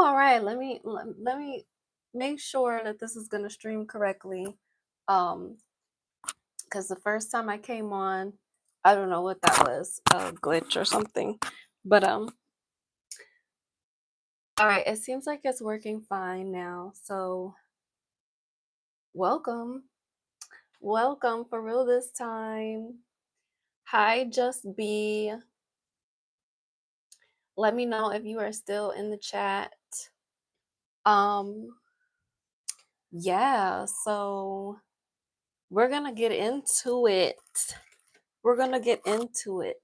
all right. Let me make sure that this is gonna stream correctly. Um, because the first time I came on, I don't know what that was, a glitch or something. But all right, it seems like it's working fine now. So welcome. Welcome for real this time. Hi, Just B. Let me know if you are still in the chat. Um, yeah, so we're gonna get into it. We're gonna get into it.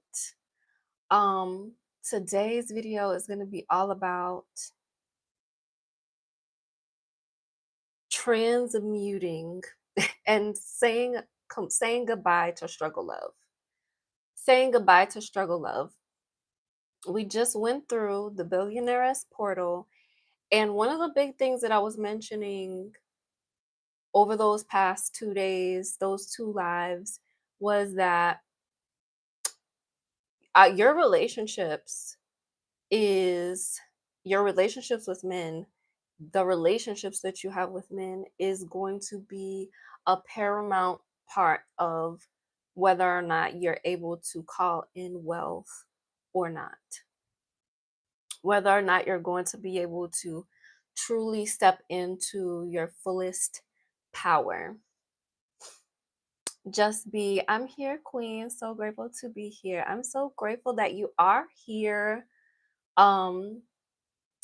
Um, Today's video is gonna be all about transmuting and saying goodbye to struggle love. Saying goodbye to struggle love. We just went through the Billionaire's portal, and one of the big things that I was mentioning over those past 2 days, those two lives, was that your relationships is your relationships with men, the relationships that you have with men is going to be a paramount part of whether or not you're able to call in wealth or not, whether or not you're going to be able to truly step into your fullest power. Just be, I'm here, Queen. So grateful to be here. I'm so grateful that you are here. Um,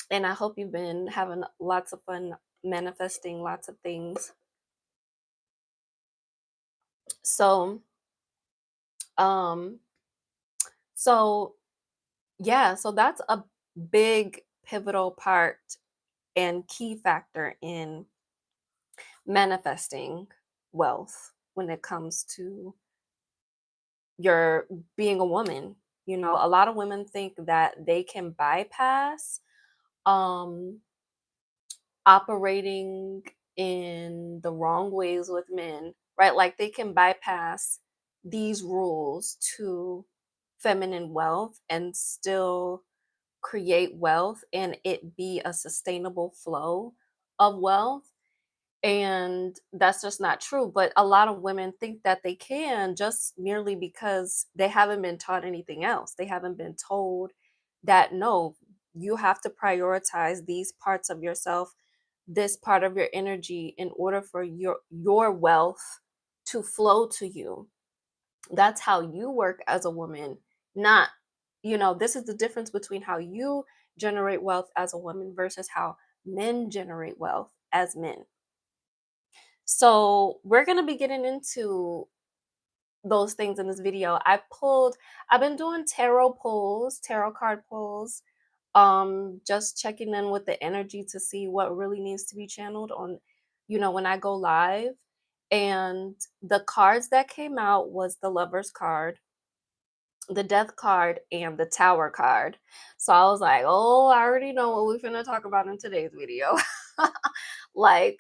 and I hope you've been having lots of fun manifesting lots of things. So, um, so yeah, so that's a big pivotal part and key factor in manifesting wealth when it comes to your being a woman. You know, a lot of women think that they can bypass um operating in the wrong ways with men, right? Like they can bypass these rules to feminine wealth and still create wealth and it be a sustainable flow of wealth. And that's just not true. But a lot of women think that they can just merely because they haven't been taught anything else. They haven't been told that no, you have to prioritize these parts of yourself, this part of your energy in order for your wealth to flow to you. That's how you work as a woman, not, this is the difference between how you generate wealth as a woman versus how men generate wealth as men. So we're going to be getting into those things in this video. I've been doing tarot card pulls, just checking in with the energy to see what really needs to be channeled on, when I go live. And the cards that came out was the Lover's card, the Death card, and the Tower card. So I was like, oh, I already know what we're gonna talk about in today's video. Like,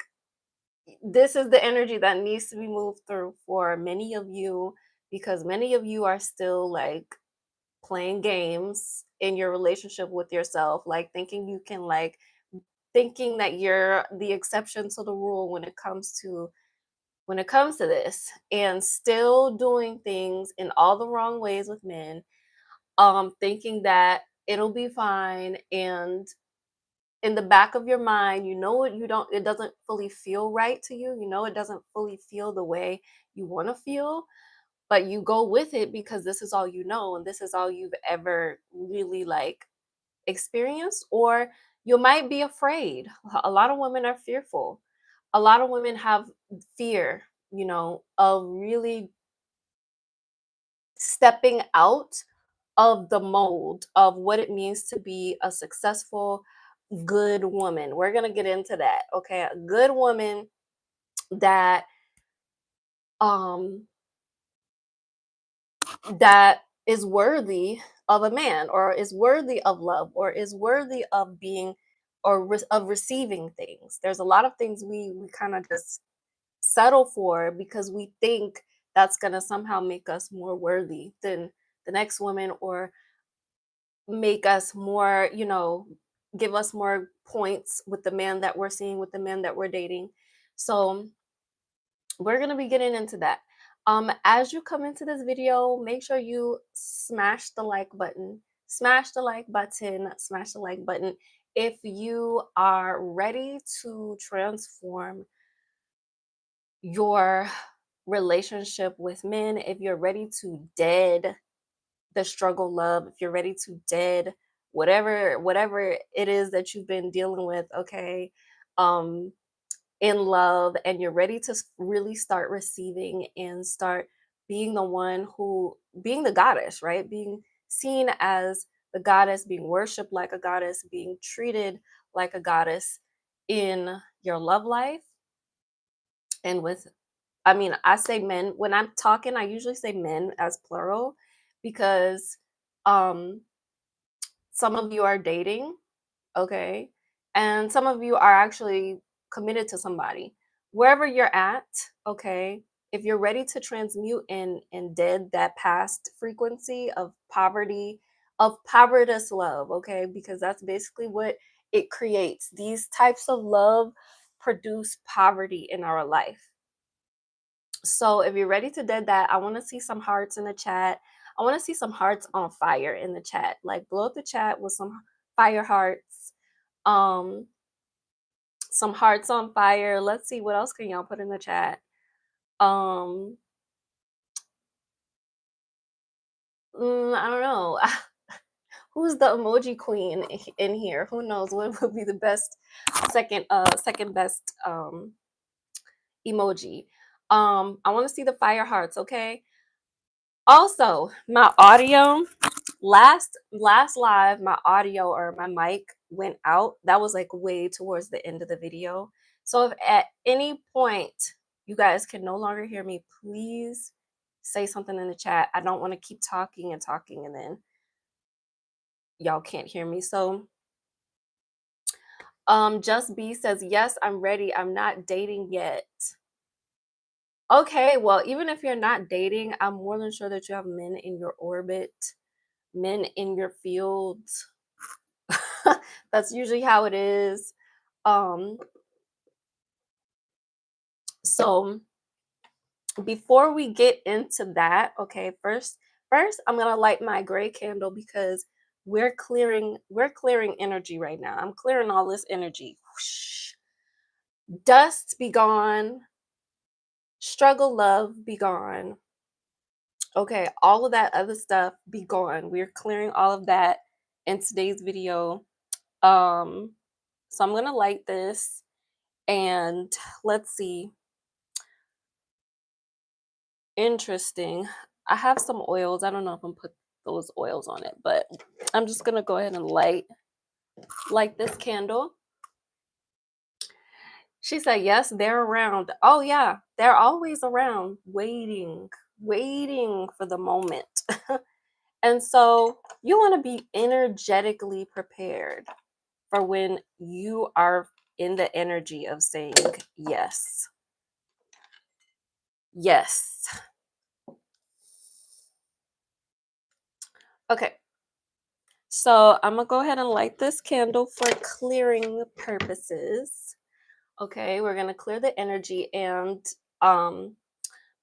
this is the energy that needs to be moved through for many of you, because many of you are still like playing games in your relationship with yourself, like thinking that you're the exception to the rule when it comes to this, and still doing things in all the wrong ways with men, thinking that it'll be fine. And in the back of your mind, it doesn't fully feel right to you. It doesn't fully feel the way you want to feel, but you go with it because this is all you know and this is all you've ever really like experienced. Or you might be afraid. A lot of women are fearful. A lot of women have fear, of really stepping out of the mold of what it means to be a successful, good woman. We're going to get into that. Okay. A good woman that um that is worthy of a man, or is worthy of love, or is worthy of being, or of receiving things. There's a lot of things we kind of just settle for because we think that's going to somehow make us more worthy than the next woman, or make us more, give us more points with the man that we're seeing, with the men that we're dating. So we're gonna be getting into that. As you come into this video, make sure you smash the like button, smash the like button, smash the like button. If you are ready to transform your relationship with men, if you're ready to dead the struggle love, if you're ready to dead whatever it is that you've been dealing with, okay, um in love, and you're ready to really start receiving and start being the one who, being the goddess, right? Being seen as the goddess, being worshiped like a goddess, being treated like a goddess in your love life and with, I mean, I say men when I'm talking, I usually say men as plural because um some of you are dating, okay? And some of you are actually committed to somebody. Wherever you're at, okay? If you're ready to transmute and dead that past frequency of poverty, of povertous love, okay? Because that's basically what it creates. These types of love produce poverty in our life. So if you're ready to dead that, I want to see some hearts in the chat. I want to see some hearts on fire in the chat. Like blow up the chat with some fire hearts. Um some hearts on fire. Let's see what else can y'all put in the chat. Um I don't know. Who's the emoji queen in here? Who knows what would be the best second best emoji. I want to see the fire hearts, okay? Also, my audio last live, my audio or my mic went out. That was like way towards the end of the video. So if at any point you guys can no longer hear me, please say something in the chat. I don't want to keep talking and talking and then y'all can't hear me. So Just B says, yes, I'm ready. I'm not dating yet. Okay, well, even if you're not dating, I'm more than sure that you have men in your orbit, men in your fields. That's usually how it is. Um, so before we get into that, okay, first I'm gonna light my gray candle because we're clearing energy right now. I'm clearing all this energy. Whoosh. Dust be gone, struggle love be gone. Okay, all of that other stuff be gone. We're clearing all of that in today's video. Um, so I'm gonna light this and let's see. Interesting. I have some oils. I don't know if I'm put those oils on it, but I'm just gonna go ahead and light this candle. She said, yes, they're around. Oh yeah, they're always around, waiting for the moment. And so you want to be energetically prepared for when you are in the energy of saying yes. Yes. Okay. So I'm gonna go ahead and light this candle for clearing purposes. Okay, we're gonna clear the energy, and um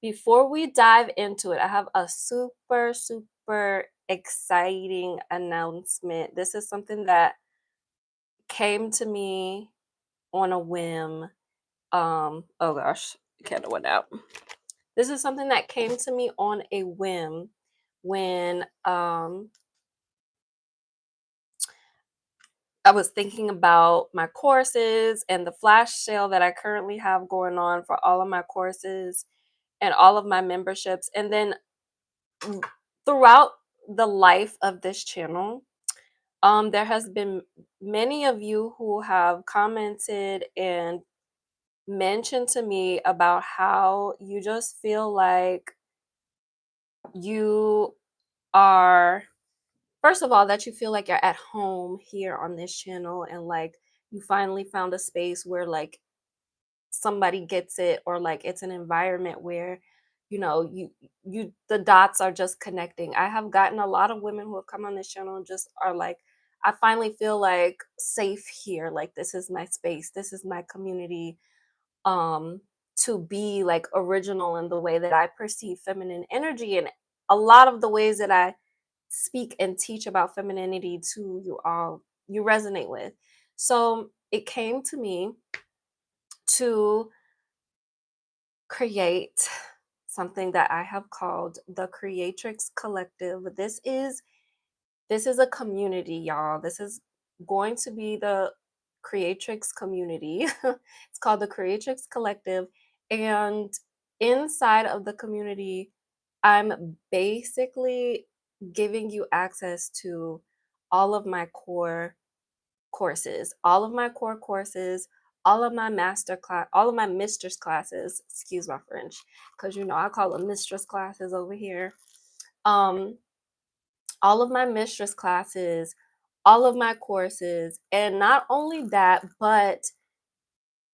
before we dive into it, I have a super exciting announcement. This is something that came to me on a whim. Oh gosh, the candle went out. This is something that came to me on a whim when I was thinking about my courses and the flash sale that I currently have going on for all of my courses and all of my memberships. And then throughout the life of this channel, there has been many of you who have commented and mentioned to me about how you just feel like you are, first of all, that you feel like you're at home here on this channel and like you finally found a space where like somebody gets it, or like it's an environment where you the dots are just connecting. I have gotten a lot of women who have come on this channel and just are like, I finally feel like safe here. Like this is my space. This is my community. Um, to be like original in the way that I perceive feminine energy, and a lot of the ways that I speak and teach about femininity to you all, you resonate with. So it came to me to create something that I have called the Creatrix Collective. This is a community, y'all. This is going to be the Creatrix community. It's called the Creatrix Collective. And inside of the community, I'm basically giving you access to all of my core courses, all of my core courses, all of my master class, all of my mistress classes, excuse my French, because I call them mistress classes over here. Um, all of my mistress classes, all of my courses, and not only that, but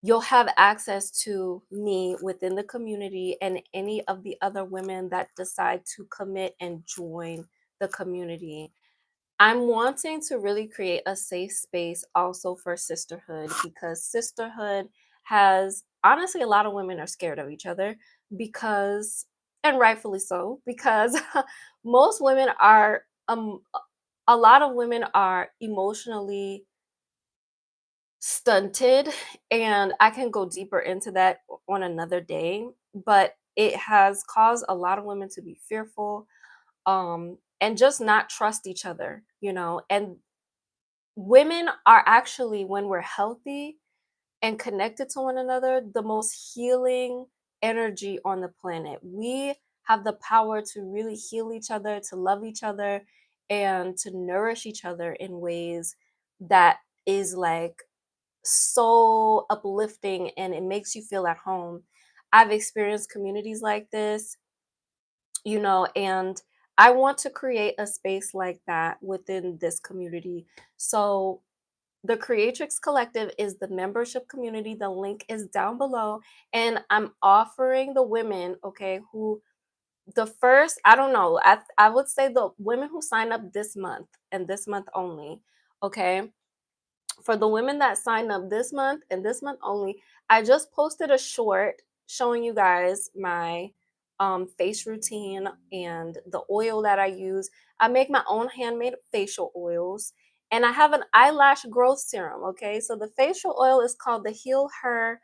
you'll have access to me within the community and any of the other women that decide to commit and join the community. I'm wanting to really create a safe space also for sisterhood, because sisterhood has honestly, a lot of women are scared of each other because, and rightfully so, because most women are, a lot of women are emotionally stunted, and I can go deeper into that on another day, but it has caused a lot of women to be fearful, and just not trust each other, and women are actually, when we're healthy and connected to one another, the most healing energy on the planet. We have the power to really heal each other, to love each other, and to nourish each other in ways that is like so uplifting, and it makes you feel at home. I've experienced communities like this, and I want to create a space like that within this community. So the Creatrix Collective is the membership community. The link is down below. And I'm offering the women, okay, who the first, I don't know, I would say the women who sign up this month and this month only, okay, for the women that sign up this month and this month only, I just posted a short showing you guys my face routine and the oil that I use. I make my own handmade facial oils, and I have an eyelash growth serum. Okay, so the facial oil is called the Heal Her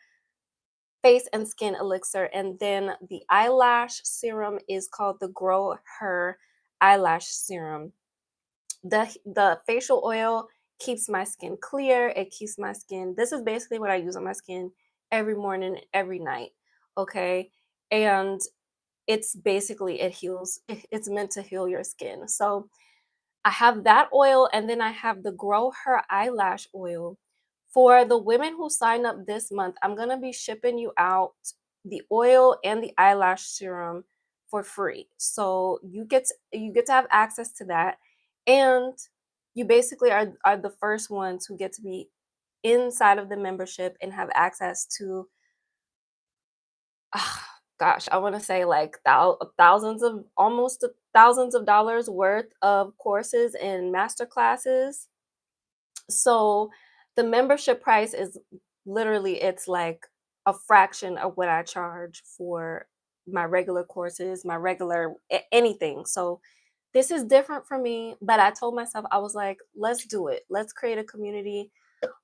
Face and Skin Elixir, and then the eyelash serum is called the Grow Her Eyelash Serum. The facial oil keeps my skin clear. It keeps my skin, this is basically what I use on my skin every morning, every night. Okay. And it's basically, it heals, it's meant to heal your skin. So I have that oil, and then I have the Grow Her Eyelash Oil. For the women who sign up this month, I'm going to be shipping you out the oil and the eyelash serum for free. So you get to have access to that, and you basically are the first ones who get to be inside of the membership and have access to, gosh, I want to say like thousands of, almost thousands of dollars worth of courses and master classes. So the membership price is literally, it's like a fraction of what I charge for my regular courses, my regular anything. So this is different for me, but I told myself, I was like, let's do it. Let's create a community.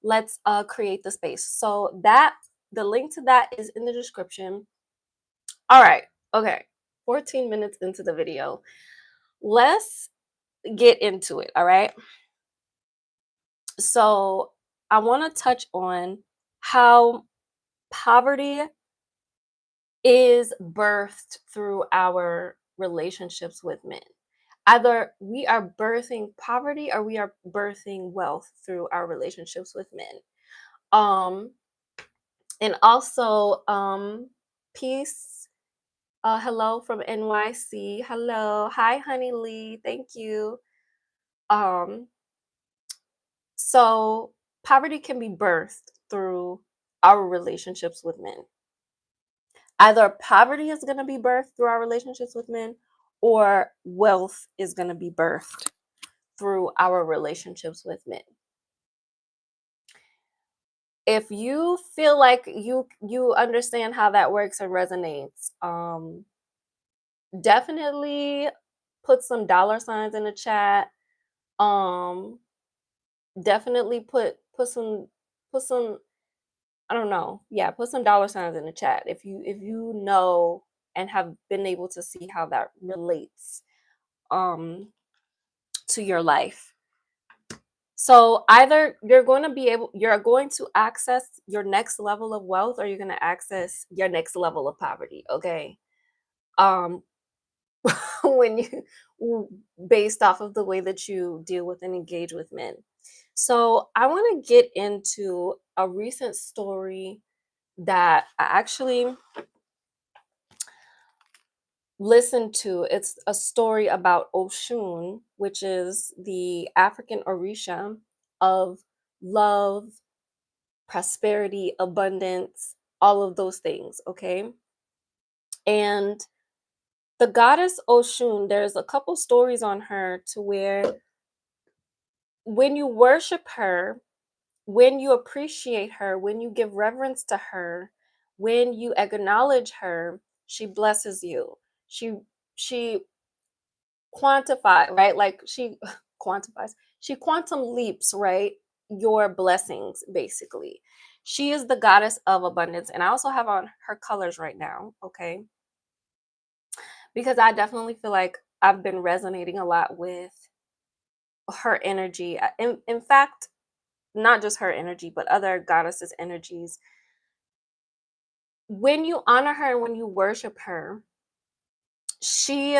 Let's create the space. So that the link to that is in the description. All right. Okay. 14 minutes into the video. Let's get into it. All right. So I want to touch on how poverty is birthed through our relationships with men. Either we are birthing poverty or we are birthing wealth through our relationships with men. Um, and also, peace. Hello from NYC. Hello. Hi, Honey Lee. Thank you. Um, so poverty can be birthed through our relationships with men. Either poverty is going to be birthed through our relationships with men, or wealth is going to be birthed through our relationships with men. If you feel like you understand how that works and resonates, definitely put some dollar signs in the chat. Um, definitely put some I don't know. Yeah, put some dollar signs in the chat if you know and have been able to see how that relates um to your life. So either you're going to access your next level of wealth, or you're going to access your next level of poverty, okay? Um when based off of the way that you deal with and engage with men. So I want to get into a recent story that I actually listened to. It's a story about Oshun, which is the African Orisha of love, prosperity, abundance, all of those things, okay? And the goddess Oshun, there's a couple stories on her to where when you worship her, when you appreciate her, when you give reverence to her, when you acknowledge her, she blesses you. She quantify, right? Like she quantifies. She quantum leaps, right? Your blessings basically. She is the goddess of abundance, and I also have on her colors right now, okay? Because I definitely feel like I've been resonating a lot with her energy. In fact, not just her energy, but other goddesses' energies. When you honor her and when you worship her, she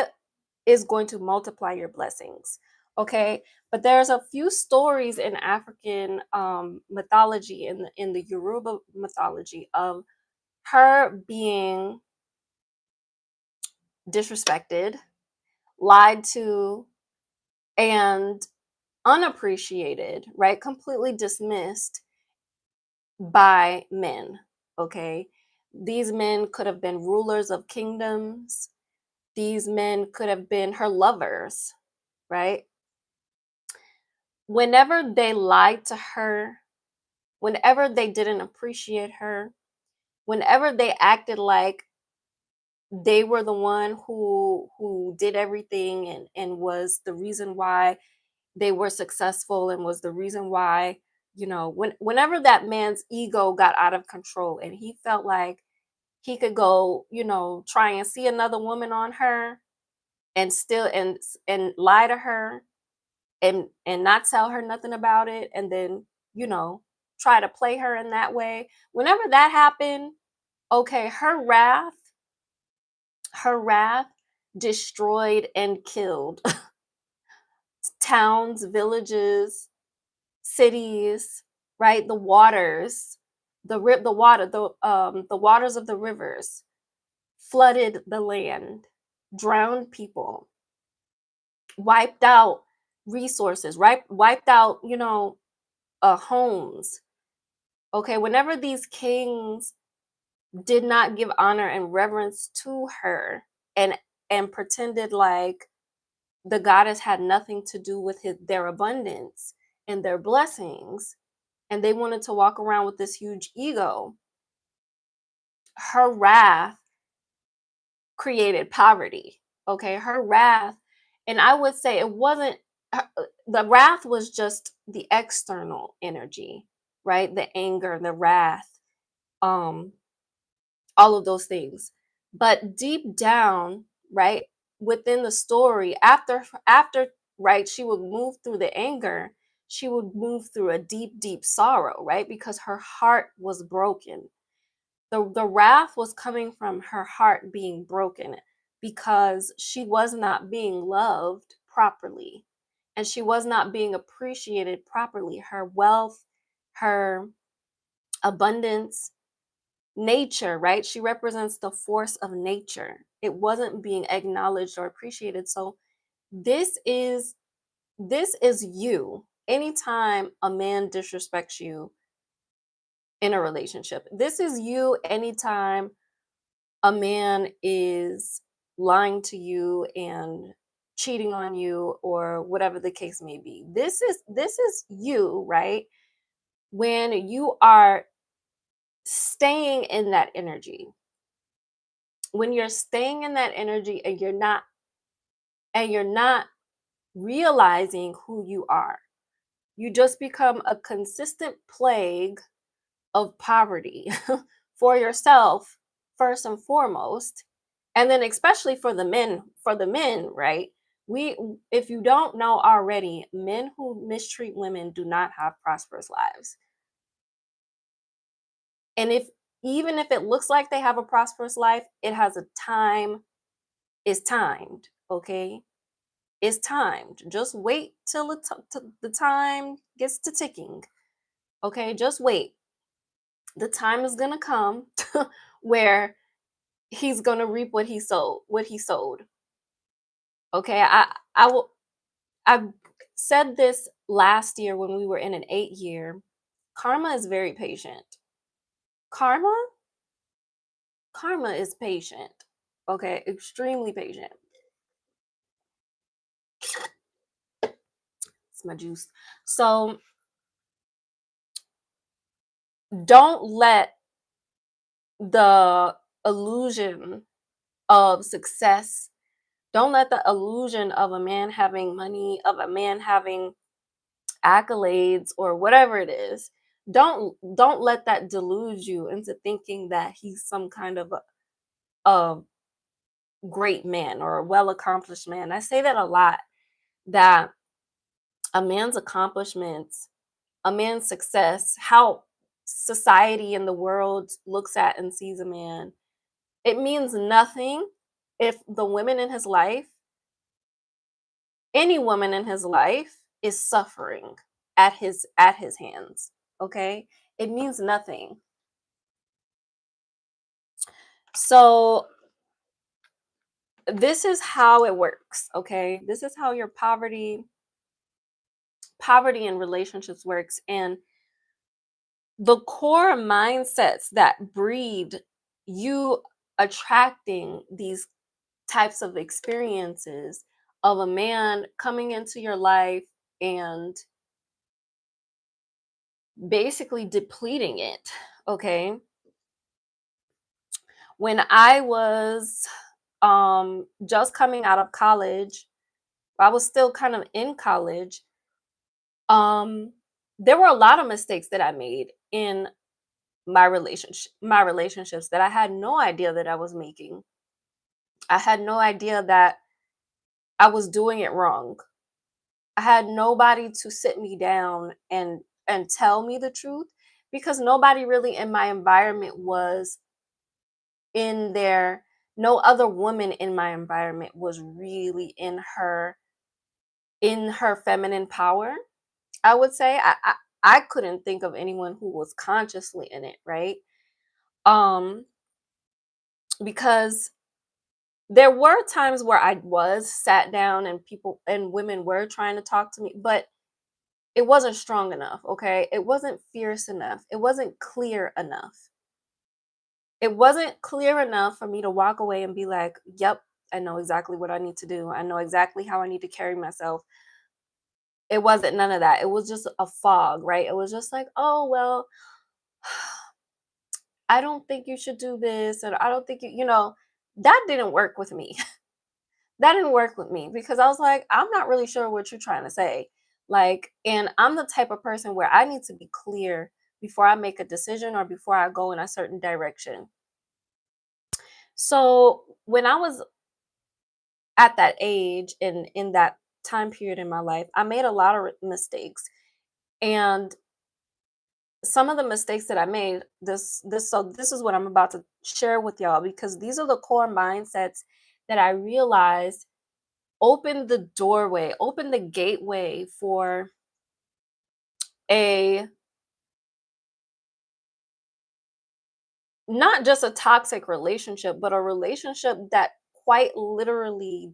is going to multiply your blessings. Okay, but there's a few stories in African mythology, in the Yoruba mythology, of her being disrespected, lied to, and unappreciated, right? Completely dismissed by men. Okay, these men could have been rulers of kingdoms. These men could have been her lovers, right? Whenever they lied to her, whenever they didn't appreciate her, whenever they acted like they were the one who did everything and was the reason why they were successful, and was the reason why, whenever that man's ego got out of control and he felt like he could go, try and see another woman on her and still and lie to her and not tell her nothing about it, and then you know try to play her in that way. Whenever that happened, okay, her wrath destroyed and killed towns, villages, cities, right? The waters, the waters of the rivers flooded the land, drowned people, wiped out resources, right? Wiped out, homes. Okay, whenever these kings did not give honor and reverence to her, and pretended like the goddess had nothing to do with their abundance and their blessings, and they wanted to walk around with this huge ego, her wrath created poverty. Okay, her wrath, and I would say it wasn't the wrath was just the external energy, right? The anger, the wrath, um all of those things. But deep down, right, within the story, after right, she would move through the anger, she would move through a deep, deep sorrow, right? Because her heart was broken. The wrath was coming from her heart being broken because she was not being loved properly, and she was not being appreciated properly. Her wealth, her abundance, nature, right? She represents the force of nature. It wasn't being acknowledged or appreciated. So this is this is you. Anytime a man disrespects you in a relationship, this is you. Anytime a man is lying to you and cheating on you or whatever the case may be. This is you, right? When you are staying in that energy. When you're staying in that energy and you're not realizing who you are. You just become a consistent plague of poverty for yourself first and foremost, and then especially for the men, right? We If you don't know already, men who mistreat women do not have prosperous lives. And if even if it looks like they have a prosperous life, it has a time, it's timed, okay? It's timed. Just wait till the time gets to ticking. Okay, just wait. The time is gonna come where he's gonna reap what he sowed. What he sowed. Okay, I will. I said this last year when we were in an 8 year. Karma is very patient. Karma, karma is patient. Okay, extremely patient. It's my juice. So don't let the illusion of success, don't let the illusion of a man having money, of a man having accolades or whatever it is, don't let that delude you into thinking that he's some kind of a great man or a well accomplished man. I say that a lot, that a man's accomplishments, a man's success, how society and the world looks at and sees a man, it means nothing if the women in his life, any woman in his life, is suffering at his hands. Okay, it means nothing. So this is how it works. Okay, this is how your poverty in relationships works. And the core mindsets that breed you attracting these types of experiences of a man coming into your life and basically depleting it. Okay, when I was just coming out of college, I was still kind of in college. um there were a lot of mistakes that I made in my relationships that I had no idea that I was making. I had no idea that I was doing it wrong. I had nobody to sit me down and tell me the truth, because nobody really in my environment was in there. No other woman in my environment was really in her feminine power. I would say I couldn't think of anyone who was consciously in it, right? Um, because there were times where I was sat down and people and women were trying to talk to me, but it wasn't strong enough, okay? It wasn't fierce enough. It wasn't clear enough. It wasn't clear enough for me to walk away and be like, "Yep, I know exactly what I need to do. I know exactly how I need to carry myself." It wasn't none of that. It was just a fog, right? It was just like, "Oh, well, I don't think you should do this, and I don't think that didn't work with me. That didn't work with me because I was like, I'm not really sure what you're trying to say. Like, and I'm the type of person where I need to be clear before I make a decision or before I go in a certain direction. So when I was at that age and in that time period in my life, I made a lot of mistakes. And some of the mistakes that I made, this is what I'm about to share with y'all, because these are the core mindsets that I realized open the gateway for a not just a toxic relationship, but a relationship that quite literally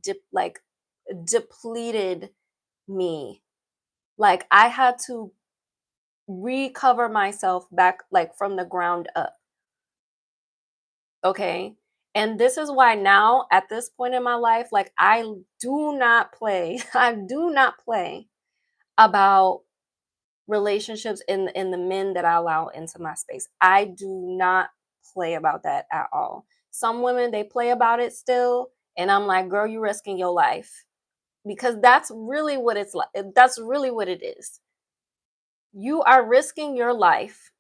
depleted me. Like I had to recover myself back like from the ground up. Okay. And this is why now, at this point in my life, like I do not play, I do not play about relationships in the men that I allow into my space. I do not play about that at all. Some women, they play about it still, and I'm like, girl, you risking your life, because that's really what it's like. That's really what it is. You are risking your life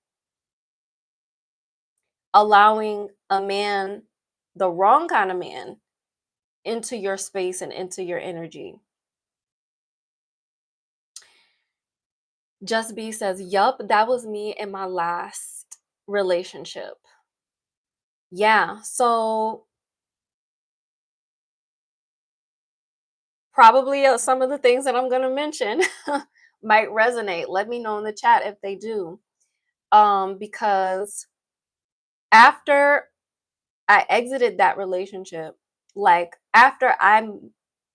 allowing a man, the wrong kind of man, into your space and into your energy. Just B says, yup, that was me in my last relationship. Yeah, so probably some of the things that I'm going to mention might resonate. Let me know in the chat if they do. Because after I exited that relationship, like after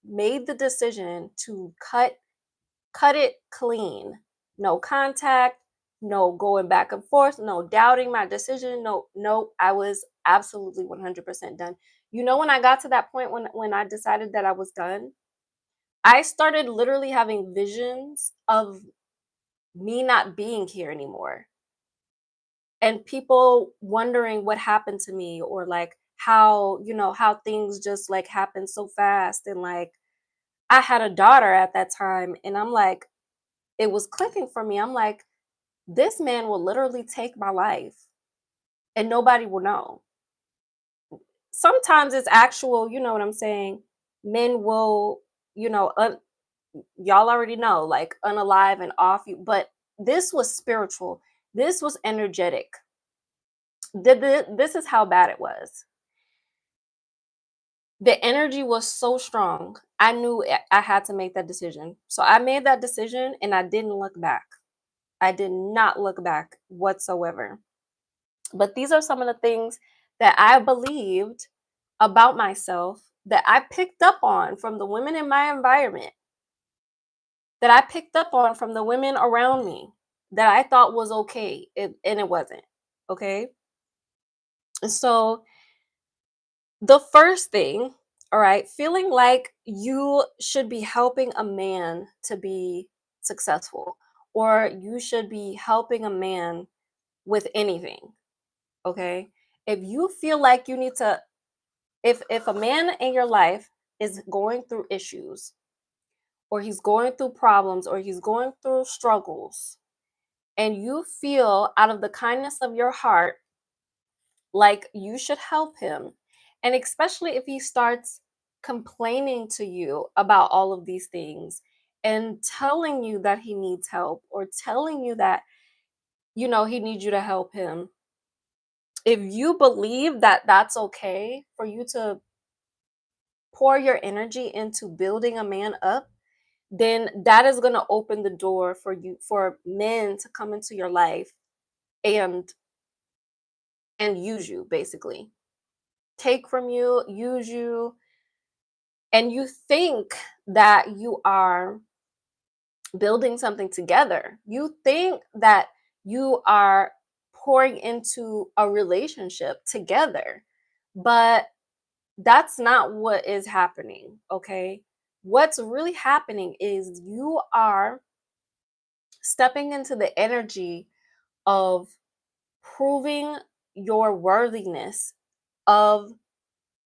made the decision to cut it clean. No contact, no going back and forth, no doubting my decision. No, I was absolutely 100% done. You know, when I got to that point when I decided that I was done, I started literally having visions of me not being here anymore. And people wondering what happened to me, or like how, how things just like happened so fast. And like I had a daughter at that time, and I'm like, it was clicking for me. I'm like, this man will literally take my life and nobody will know. Sometimes it's actual, you know what I'm saying? Men will, you know, y'all already know, like unalive and off you. But this was spiritual. This was energetic. This is how bad it was. The energy was so strong. I knew I had to make that decision. So I made that decision and I didn't look back. I did not look back whatsoever. But these are some of the things that I believed about myself, that I picked up on from the women in my environment, that I picked up on from the women around me, that I thought was okay, and it wasn't. Okay. And so the first thing, all right, feeling like you should be helping a man to be successful, or you should be helping a man with anything. Okay. If you feel like you need to, if a man in your life is going through issues, or he's going through problems, or he's going through struggles, and you feel out of the kindness of your heart like you should help him, and especially if he starts complaining to you about all of these things and telling you that he needs help, or telling you that he needs you to help him, if you believe that that's okay for you to pour your energy into building a man up, then that is going to open the door for you, for men to come into your life and use you, basically take from you, use you. And you think that you are building something together, you think that you are pouring into a relationship together, but that's not what is happening. Okay, what's really happening is you are stepping into the energy of proving your worthiness of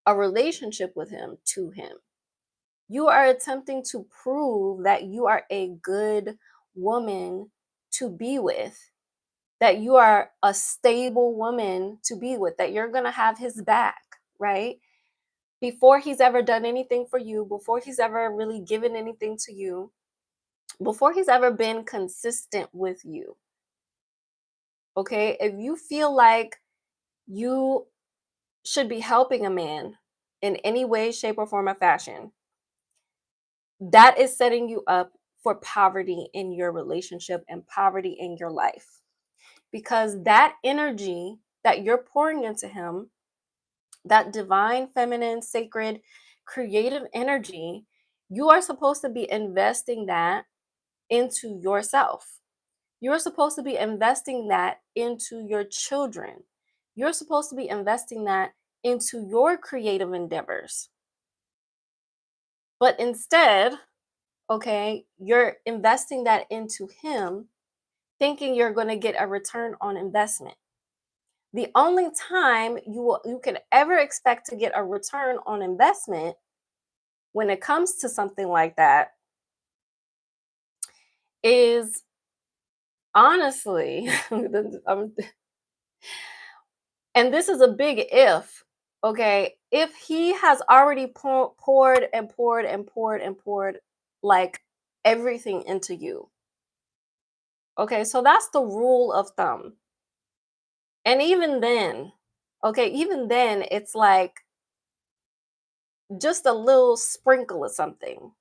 a relationship with him to him. You are attempting to prove that you are a good woman to be with, that you are a stable woman to be with, that you're going to have his back, right? Before he's ever done anything for you, before he's ever really given anything to you, before he's ever been consistent with you. Okay, if you feel like you should be helping a man in any way, shape, or form or fashion, that is setting you up for poverty in your relationship and poverty in your life. Because that energy that you're pouring into him, that divine, feminine, sacred, creative energy, you are supposed to be investing that into yourself. You're supposed to be investing that into your children. You're supposed to be investing that into your creative endeavors. But instead, okay, you're investing that into him, thinking you're going to get a return on investment. The only time you can ever expect to get a return on investment when it comes to something like that is honestly, and this is a big if, okay? If he has already poured and poured and poured and poured like everything into you, okay? So that's the rule of thumb. And even then, okay, even then, it's like just a little sprinkle of something,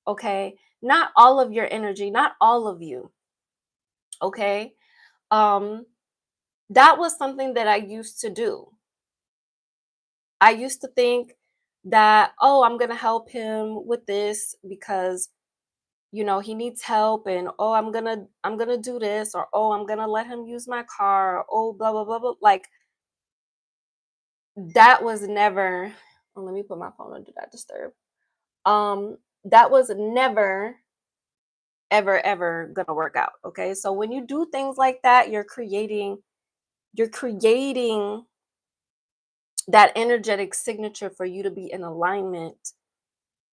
okay? Not all of your energy, not all of you, okay? Um, that was something that I used to do. I used to think that, oh, I'm going to help him with this because he needs help, and oh, I'm going to do this, or oh, I'm going to let him use my car, or, oh, blah blah blah blah. Like that was never, oh, let me put my phone on do not disturb. That was never ever going to work out, okay? So when you do things like that, you're creating that energetic signature for you to be in alignment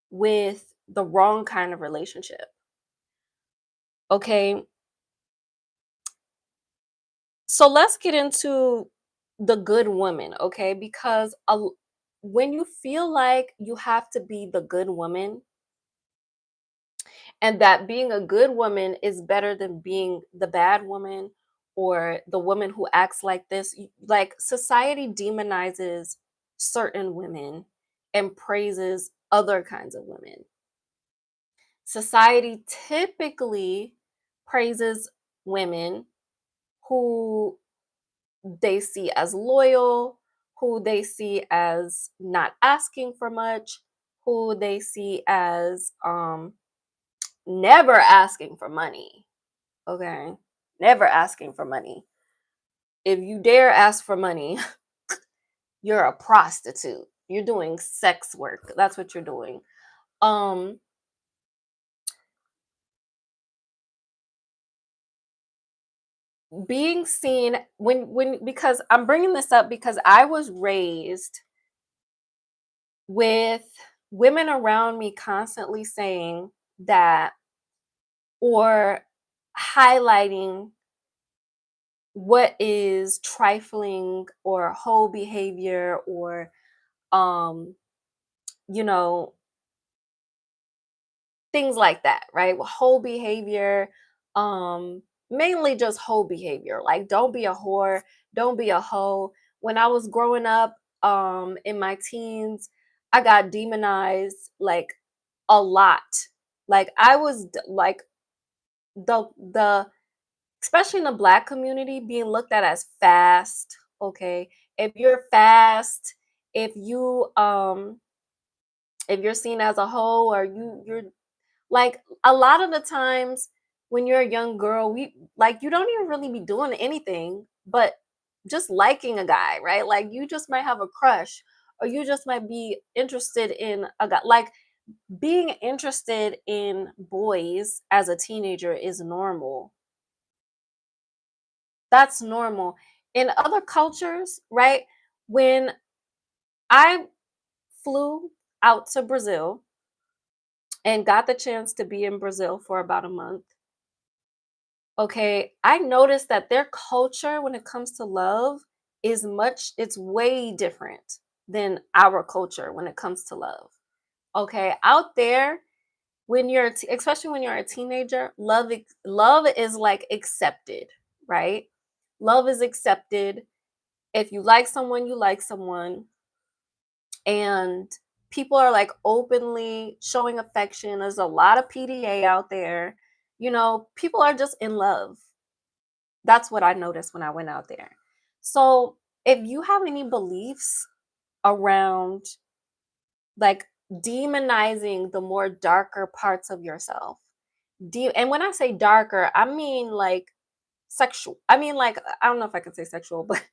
with the wrong kind of relationship. Okay, so let's get into the good woman, okay? Because when you feel like you have to be the good woman, and that being a good woman is better than being the bad woman or the woman who acts like this, like society demonizes certain women and praises other kinds of women. Society typically praises women who they see as loyal, who they see as not asking for much, who they see as never asking for money. Okay. Never asking for money. If you dare ask for money, you're a prostitute. You're doing sex work. That's what you're doing. Um being seen when because I'm bringing this up because I was raised with women around me constantly saying that, or highlighting what is trifling or whole behavior, or um you know things like that, right? Whole behavior, mainly just whole behavior, like don't be a whore, don't be a hoe. When I was growing up, in my teens, I got demonized like a lot. Like I was like the especially in the black community, being looked at as fast. Okay, if you're fast, if you if you're seen as a hoe, or you're like, a lot of the times when you're a young girl, you don't even really be doing anything but just liking a guy, right? Like you just might have a crush, or you just might be interested in a guy. Like being interested in boys as a teenager is normal. That's normal. In other cultures, right? When I flew out to Brazil and got the chance to be in Brazil for about a month, okay, I noticed that their culture when it comes to love it's way different than our culture when it comes to love. Okay, out there, especially when you're a teenager, love is like accepted, right? Love is accepted. If you like someone, you like someone, and people are like openly showing affection. There's a lot of PDA out there. People are just in love. That's what I noticed when I went out there. So, if you have any beliefs around like demonizing the more darker parts of yourself, and when I say darker, I mean like sexual. I mean, like, I don't know if I can say sexual, but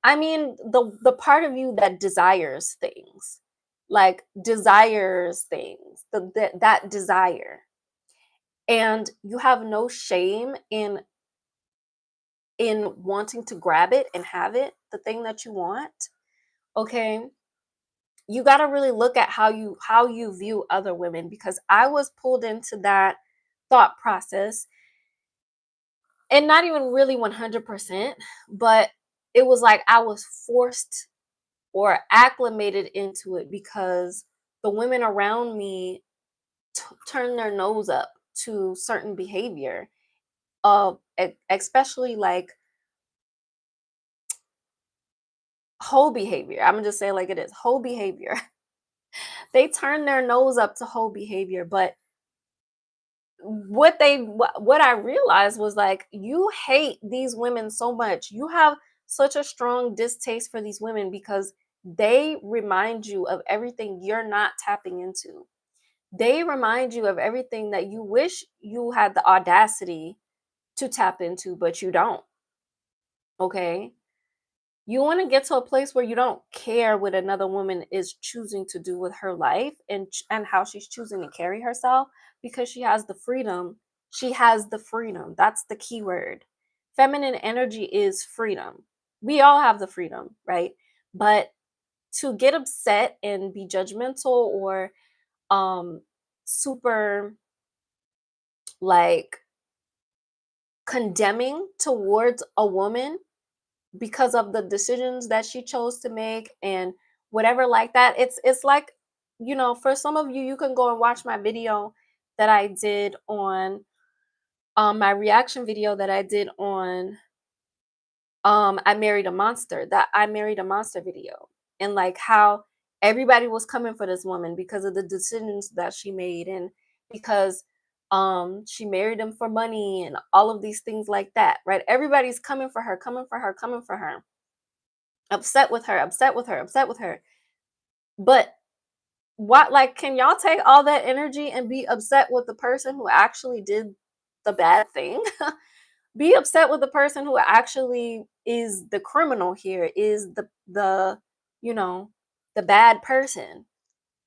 I mean, the part of you that desires things, like desires things, that desire, and you have no shame in wanting to grab it and have it, the thing that you want. Okay, you got to really look at how you view other women, because I was pulled into that thought process, and not even really 100%, but it was like I was forced or acclimated into it because the women around me turn their nose up to certain behavior, especially like whole behavior. I'm gonna just say it like it is, whole behavior. They turn their nose up to whole behavior, but what I realized was like, you hate these women so much. You have such a strong distaste for these women because they remind you of everything you're not tapping into. They remind you of everything that you wish you had the audacity to tap into, but you don't. Okay. You want to get to a place where you don't care what another woman is choosing to do with her life, and how she's choosing to carry herself, because she has the freedom. She has the freedom. That's the key word. Feminine energy is freedom. We all have the freedom, right? But to get upset and be judgmental or um super like condemning towards a woman because of the decisions that she chose to make and whatever like that, it's like, for some of you, you can go and watch my video that I did on my reaction video that I did on I married a monster video, and like how everybody was coming for this woman because of the decisions that she made, and because she married him for money and all of these things like that, right? Everybody's coming for her, coming for her, coming for her, upset with her, upset with her, upset with her. But what, like, can y'all take all that energy and be upset with the person who actually did the bad thing? Be upset with the person who actually is the criminal here, is the you know, the bad person.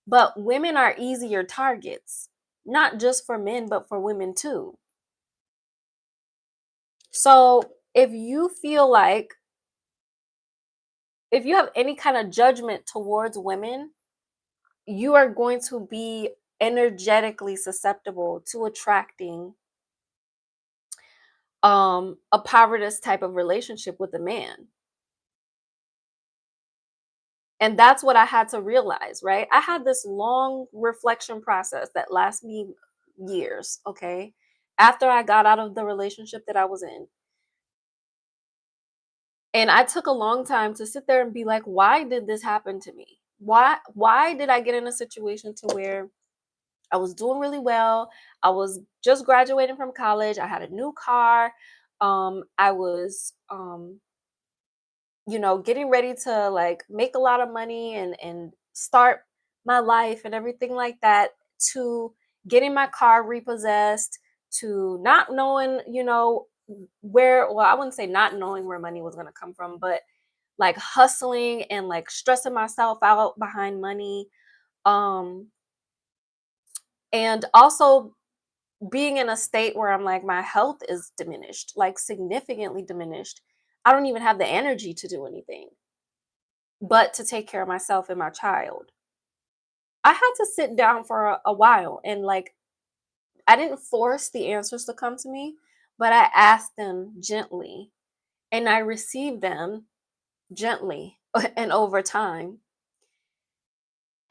But women are easier targets, not just for men, but for women too. So if you feel like, if you have any kind of judgment towards women, you are going to be energetically susceptible to attracting a poverty type of relationship with a man. And that's what I had to realize, right? I had this long reflection process that lasts me years, okay? After I got out of the relationship that I was in. And I took a long time to sit there and be like, why did this happen to me? Why did I get in a situation to where I was doing really well? I was just graduating from college. I had a new car. I was getting ready to like make a lot of money and start my life and everything like that, to getting my car repossessed, to not knowing, where, well, I wouldn't say not knowing where money was going to come from, but like hustling and like stressing myself out behind money. Um and also being in a state where I'm like, my health is diminished, like significantly diminished. I don't even have the energy to do anything but to take care of myself and my child. I had to sit down for a while, and like, I didn't force the answers to come to me, but I asked them gently and I received them gently and over time.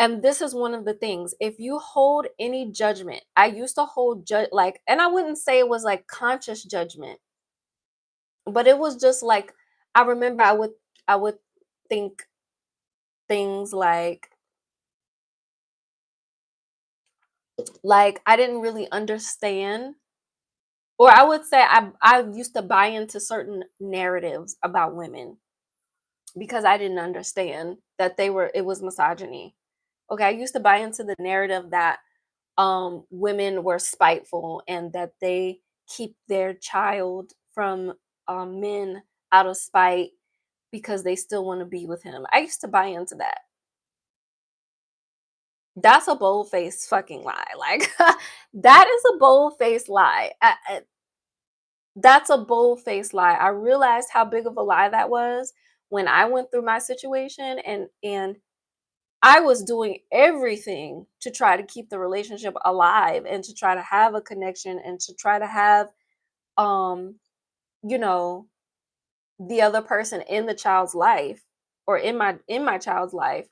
And this is one of the things. If you hold any judgment, I used to hold like, and I wouldn't say it was like conscious judgment, but it was just like, I remember I would think things like I didn't really understand, or I would say I used to buy into certain narratives about women because I didn't understand that it was misogyny. Okay, I used to buy into the narrative that women were spiteful and that they keep their child from men out of spite. because they still want to be with him. I used to buy into that. That's a bold-faced fucking lie. Like that is a bold-faced lie. That's a bold-faced lie. I realized how big of a lie that was when I went through my situation, and I was doing everything to try to keep the relationship alive and to try to have a connection and to try to have um you know the other person in the child's life, or in my child's life.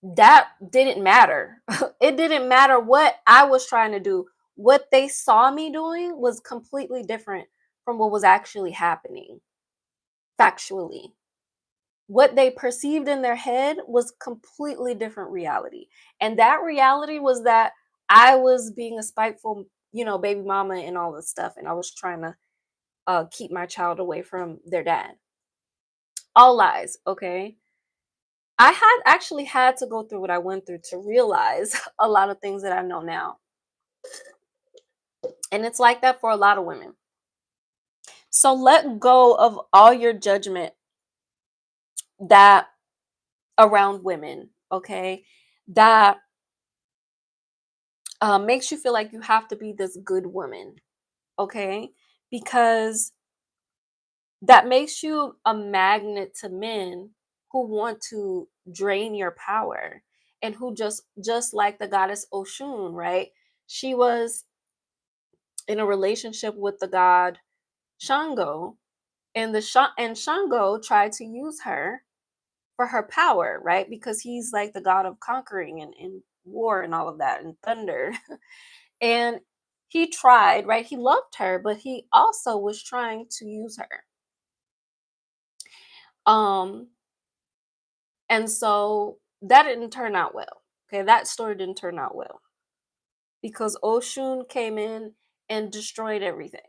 That didn't matter. It didn't matter what I was trying to do. What they saw me doing was completely different from what was actually happening factually. What they perceived in their head was completely different reality. And that reality was that I was being a spiteful, baby mama and all this stuff. And I was trying to keep my child away from their dad. All lies, okay? I had actually had to go through what I went through to realize a lot of things that I know now. And it's like that for a lot of women. So let go of all your judgment that around women, okay? That makes you feel like you have to be this good woman, okay? Because that makes you a magnet to men who want to drain your power, and who just like the goddess Oshun, right? She was in a relationship with the god Shango, and Shango tried to use her for her power, right? Because he's like the god of conquering and war and all of that and thunder. And he tried, right? He loved her, but he also was trying to use her. Um, and so that didn't turn out well. Okay, that story didn't turn out well because Oshun came in and destroyed everything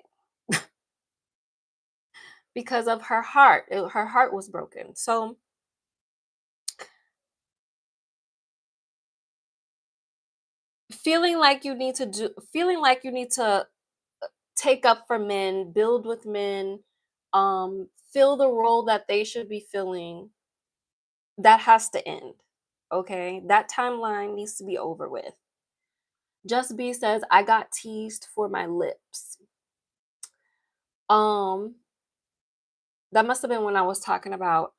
because of her heart. Her heart was broken. So feeling like you need to take up for men, build with men, fill the role that they should be filling, that has to end. Okay? That timeline needs to be over with. Just B says, I got teased for my lips. Um, that must have been when I was talking about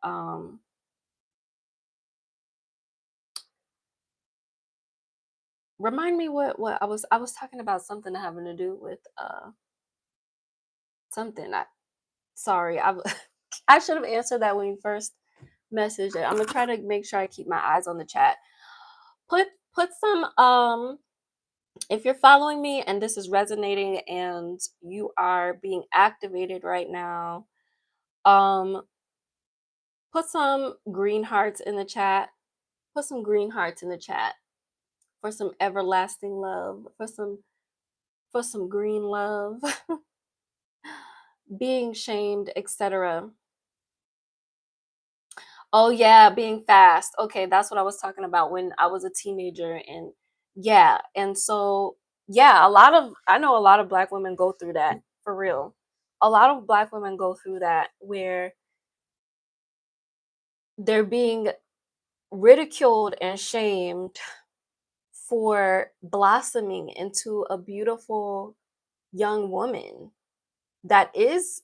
remind me what I was talking about, something having to do with something. Sorry, I should have answered that when you first messaged it. I'm gonna try to make sure I keep my eyes on the chat. Put put some if you're following me and this is resonating and you are being activated right now, um put some green hearts in the chat. Put some green hearts in the chat for some everlasting love, for some green love, being shamed, etc. Oh yeah, being fast. Okay, that's what I was talking about when I was a teenager. And yeah, and so yeah, I know a lot of black women go through that, for real. A lot of black women go through that where they're being ridiculed and shamed for blossoming into a beautiful young woman that is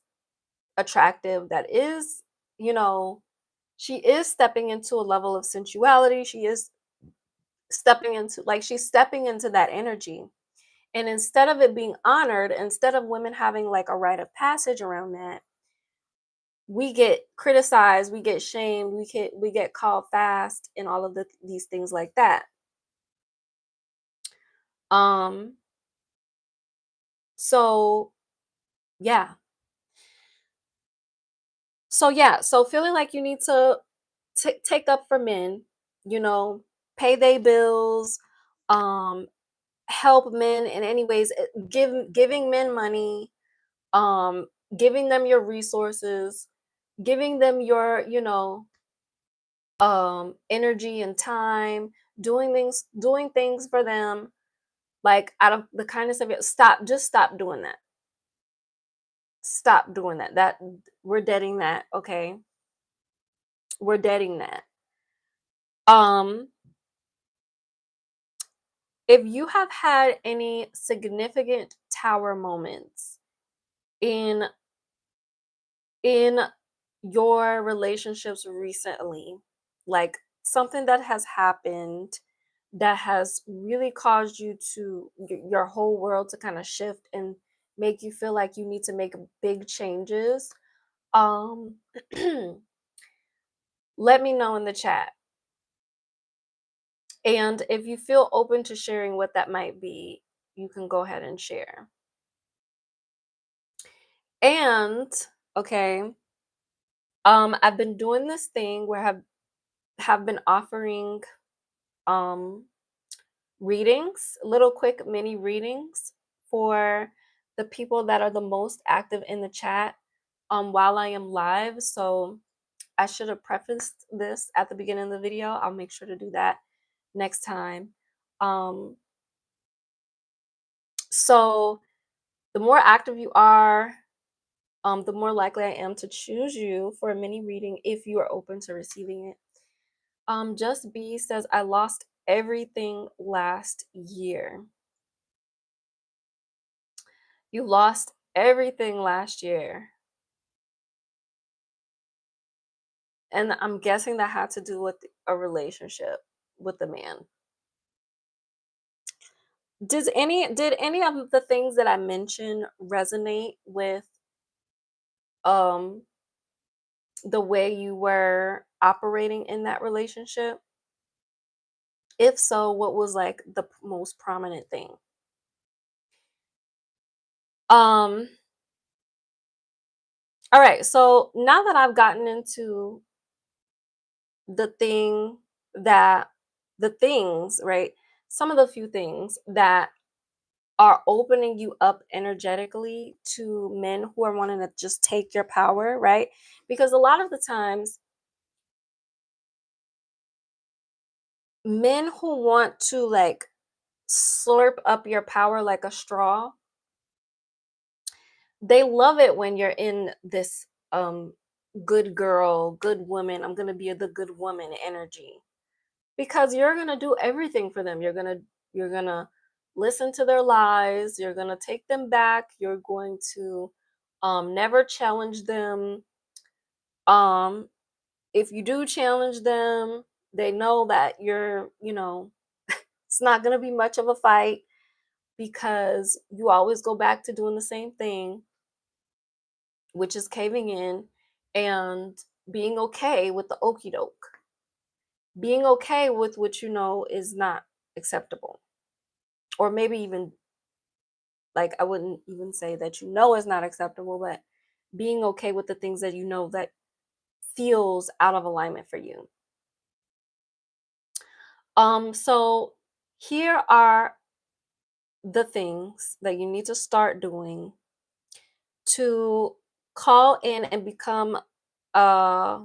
attractive, that is, you know, she is stepping into a level of sensuality. She is she's stepping into that energy. And instead of it being honored, instead of women having like a rite of passage around that, we get criticized, we get shamed, we get called fast and all of these things like that. Um so yeah. So feeling like you need to take up for men, you know, pay their bills, um help men in any ways, giving men money, um giving them your resources, giving them your, energy and time, doing things for them, like out of the kindness of it. Stop Just stop doing that. Stop doing that. We're deading that, okay? We're deading that. Um, if you have had any significant tower moments in in your relationships recently, like something that has happened that has really caused you to your whole world to kind of shift and make you feel like you need to make big changes, um let me know in the chat. And if you feel open to sharing what that might be, you can go ahead and share. And okay, I've been doing this thing where have been offering um readings, little quick mini readings for the people that are the most active in the chat while I am live. So I should have prefaced this at the beginning of the video. I'll make sure to do that next time. Um, so the more active you are, the more likely I am to choose you for a mini reading if you are open to receiving it. Just B says, I lost everything last year. You lost everything last year. And I'm guessing that had to do with a relationship with the man. Did any of the things that I mentioned resonate with um the way you were operating in that relationship? If so, what was like the most prominent thing? Um all right, so now that I've gotten into the thing that the things, right? Some of the few things that are opening you up energetically to men who are wanting to just take your power, right? Because a lot of the times, men who want to like slurp up your power like a straw, they love it when you're in this good girl, good woman, I'm going to be the good woman energy because you're going to do everything for them. You're going to listen to their lies, you're going to take them back, you're going to never challenge them. Um if you do challenge them, they know that it's not going to be much of a fight because you always go back to doing the same thing, which is caving in and being okay with the okey doke, being okay with what you know is not acceptable. Or maybe even, like, I wouldn't even say that you know is not acceptable, but being okay with the things that you know that feels out of alignment for you. So here are the things that you need to start doing to call in and become a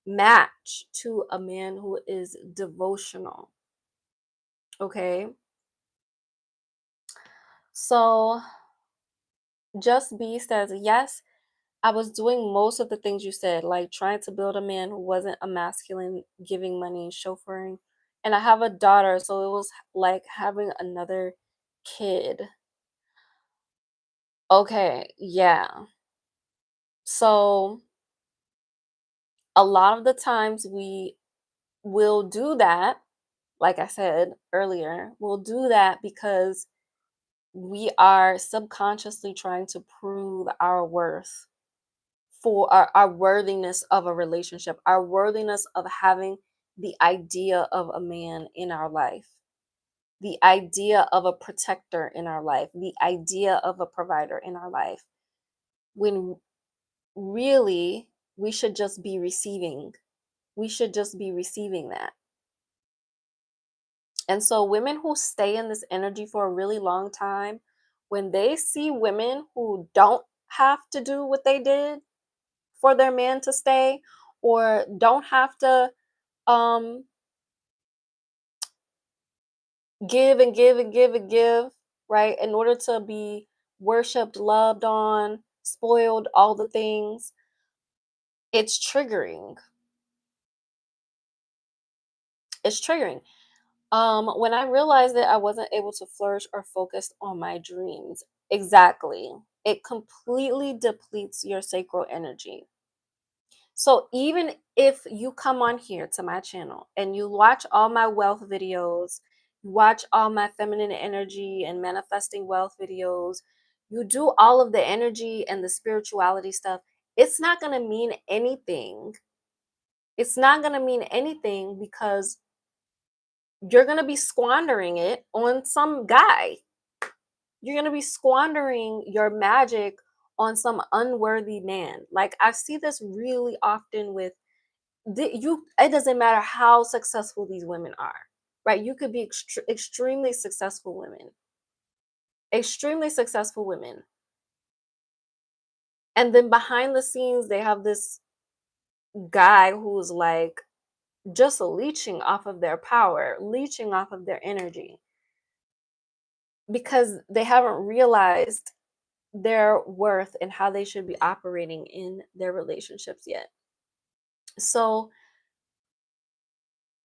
match to a man who is devotional. Okay. So Just B says, yes, I was doing most of the things you said, like trying to build a man who wasn't a masculine, giving money, chauffeuring. And I have a daughter, so it was like having another kid. Okay, yeah. So a lot of the times we will do that, like I said earlier, we'll do that because we are subconsciously trying to prove our worth for our worthiness of a relationship, our worthiness of having the idea of a man in our life, the idea of a protector in our life, the idea of a provider in our life, when really we should just be receiving. We should just be receiving that. And so, women who stay in this energy for a really long time, when they see women who don't have to do what they did for their man to stay, or don't have to um, give and give and give and give, right, in order to be worshiped, loved on, spoiled, all the things, it's triggering. It's triggering. When I realized that I wasn't able to flourish or focus on my dreams, exactly, it completely depletes your sacral energy. So even if you come on here to my channel and you watch all my wealth videos, you watch all my feminine energy and manifesting wealth videos, you do all of the energy and the spirituality stuff, it's not going to mean anything. It's not going to mean anything because you're going to be squandering it on some guy. You're going to be squandering your magic on some unworthy man. Like I see this really often with it doesn't matter how successful these women are, right? You could be extremely successful women, and then behind the scenes they have this guy who's like just leeching off of their power, leeching off of their energy because they haven't realized their worth and how they should be operating in their relationships yet. So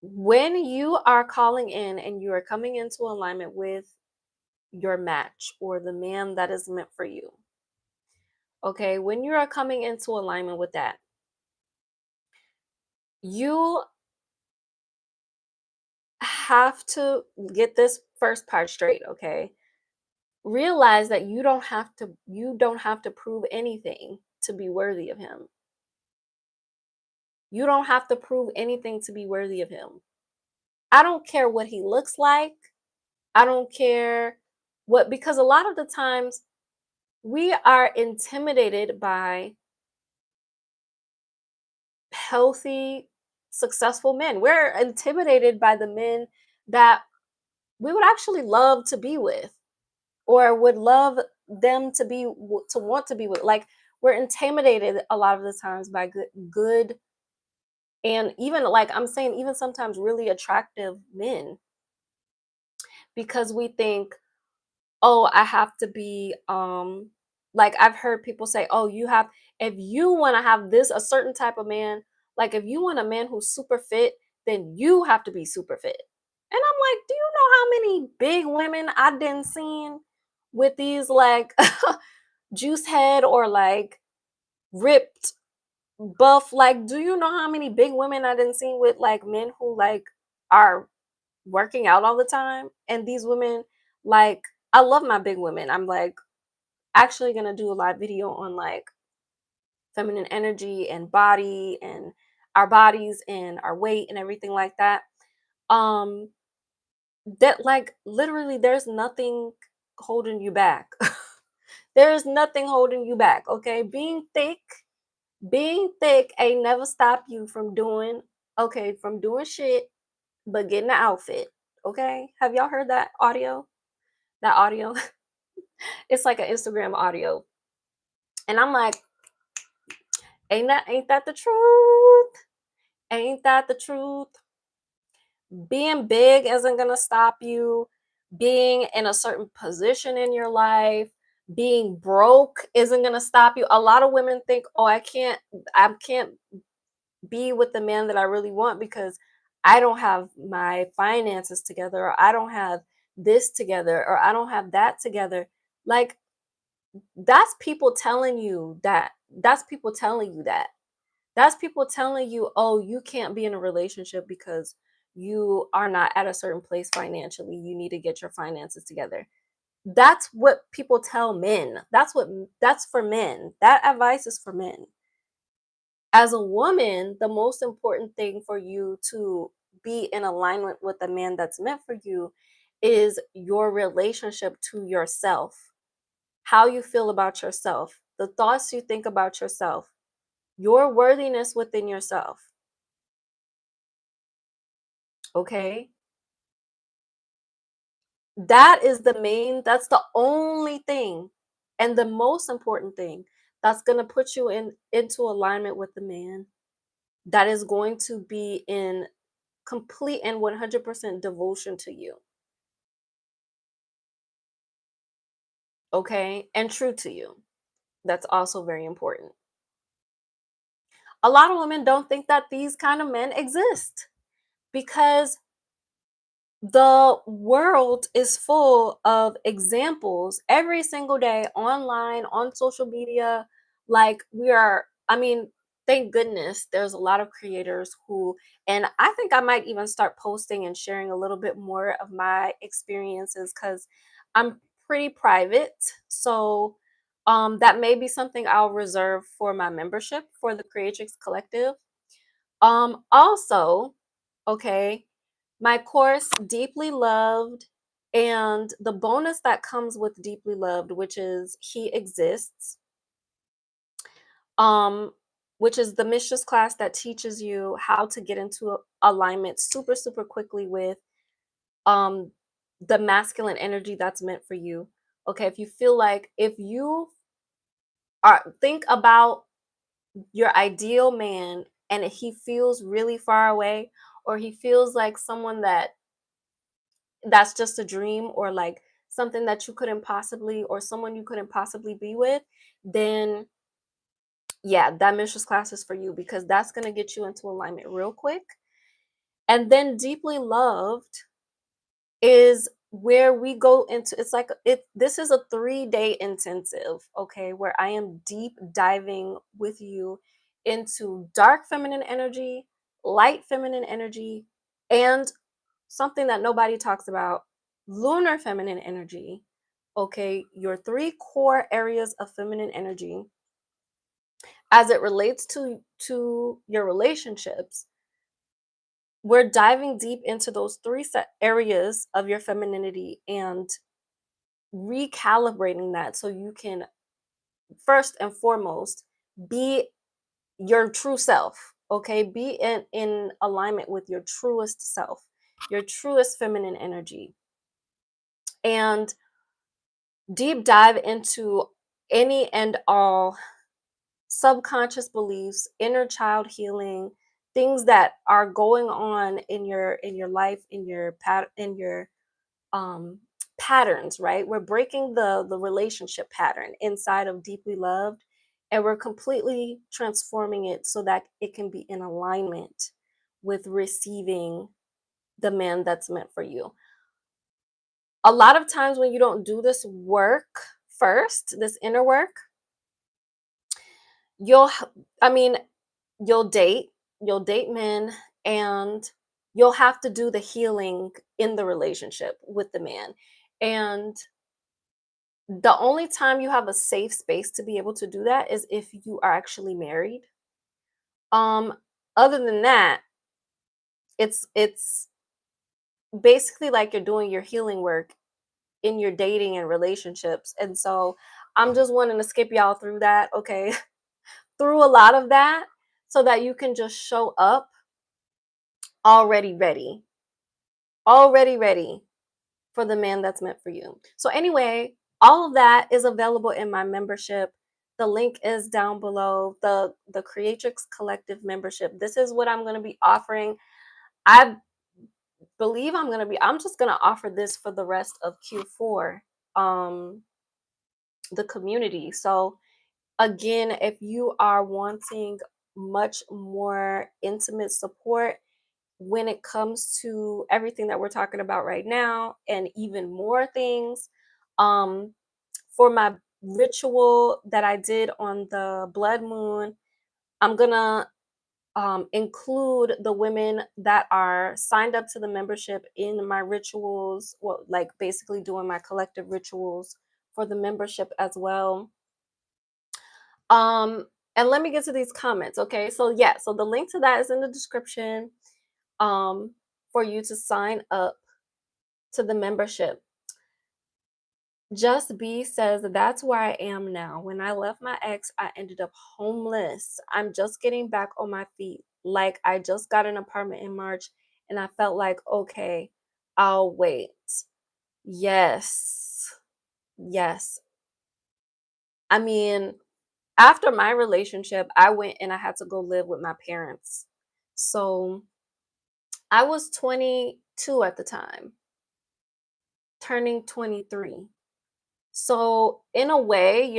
when you are calling in and you are coming into alignment with your match or the man that is meant for you, okay, when you are coming into alignment with that, you have to get this first part straight, okay? Realize that you don't have to prove anything to be worthy of him. You don't have to prove anything to be worthy of him. I don't care what he looks like. I don't care what, because a lot of the times we are intimidated by healthy, successful men. We're intimidated by the men that we would actually love to be with or would love them to to want to be with. Like we're intimidated a lot of the times by good and even like I'm saying even sometimes really attractive men because we think, "Oh, I have to be like I've heard people say, "Oh, you have if you want to have this a certain type of man, like if you want a man who's super fit, then you have to be super fit." And I'm like, "Do you know how many big women I didn't seen with these like juice head or like ripped buff like do you know how many big women I didn't seen with like men who like are working out all the time and these women like I love my big women. I'm like actually gonna do a live video on like feminine energy and body and our bodies and our weight and everything like that. Um that like literally there's nothing holding you back. There is nothing holding you back, okay? Being thick ain't never stop you from doing shit, but getting the outfit, okay? Have y'all heard that audio? That audio? It's like an Instagram audio. And I'm like, ain't that the truth? Ain't that the truth? Being big isn't gonna stop you. Being in a certain position in your life, being broke isn't gonna stop you. A lot of women think, oh, I can't be with the man that I really want because I don't have my finances together, or I don't have this together, or I don't have that together. Like, that's people telling you that. That's people telling you that. That's people telling you, oh, you can't be in a relationship because you are not at a certain place financially. You need to get your finances together. That's what people tell men. That's for men. That advice is for men. As a woman, the most important thing for you to be in alignment with the man that's meant for you is your relationship to yourself, how you feel about yourself, the thoughts you think about yourself, your worthiness within yourself. Okay? That's the only thing and the most important thing that's going to put you into alignment with the man that is going to be in complete and 100% devotion to you, okay, and true to you. That's also very important. A lot of women don't think that these kind of men exist because the world is full of examples every single day online, on social media. Like, we are, I mean, thank goodness there's a lot of creators who, and I think I might even start posting and sharing a little bit more of my experiences because I'm pretty private. So, that may be something I'll reserve for my membership for the Creatrix Collective. Also, okay, my course, Deeply Loved, and the bonus that comes with Deeply Loved, which is He Exists, um, which is the mistress class that teaches you how to get into alignment super, super quickly with um the masculine energy that's meant for you. Okay, if you feel like if you are think about your ideal man and he feels really far away, or he feels like someone that's just a dream, or like something that you couldn't possibly, or someone you couldn't possibly be with, then yeah, that mistress class is for you because that's going to get you into alignment real quick. And then Deeply Loved is where we go into, it's like it this is a 3-day intensive, okay, where I am deep diving with you into dark feminine energy, light feminine energy, and something that nobody talks about, lunar feminine energy. Okay, your 3 core areas of feminine energy as it relates to your relationships. We're diving deep into those 3 set areas of your femininity and recalibrating that so you can first and foremost be your true self. Okay, be in alignment with your truest self, your truest feminine energy, and deep dive into any and all subconscious beliefs, inner child healing, things that are going on in your life, in your in your um patterns, right? We're breaking the relationship pattern inside of Deeply Loved, and we're completely transforming it so that it can be in alignment with receiving the man that's meant for you. A lot of times when you don't do this work first, this inner work, you'll I mean, you'll date, you'll date men, and you'll have to do the healing in the relationship with the man. And the only time you have a safe space to be able to do that is if you are actually married. Um, Other than that, it's basically like you're doing your healing work in your dating and relationships. And so I'm just wanting to skip y'all through that, okay? Through a lot of that so that you can just show up already ready, already ready for the man that's meant for you. So anyway, all of that is available in my membership. The link is down below. The Creatrix Collective membership. This is what I'm going to be offering. I believe I'm just going to offer this for the rest of Q4, um the community. So again, if you are wanting much more intimate support when it comes to everything that we're talking about right now and even more things, um for my ritual that I did on the blood moon, I'm gonna include the women that are signed up to the membership in my rituals, well, like basically doing my collective rituals for the membership as well. um and let me get to these comments. Okay, so yeah, so the link to that is in the description, um for you to sign up to the membership. Just B says, that's where I am now. When I left my ex, I ended up homeless. I'm just getting back on my feet. Like, I just got an apartment in March and I felt like, okay, I'll wait. Yes. Yes. I mean, after my relationship, I went and I had to go live with my parents. So I was 22 at the time, turning 23. So in a way,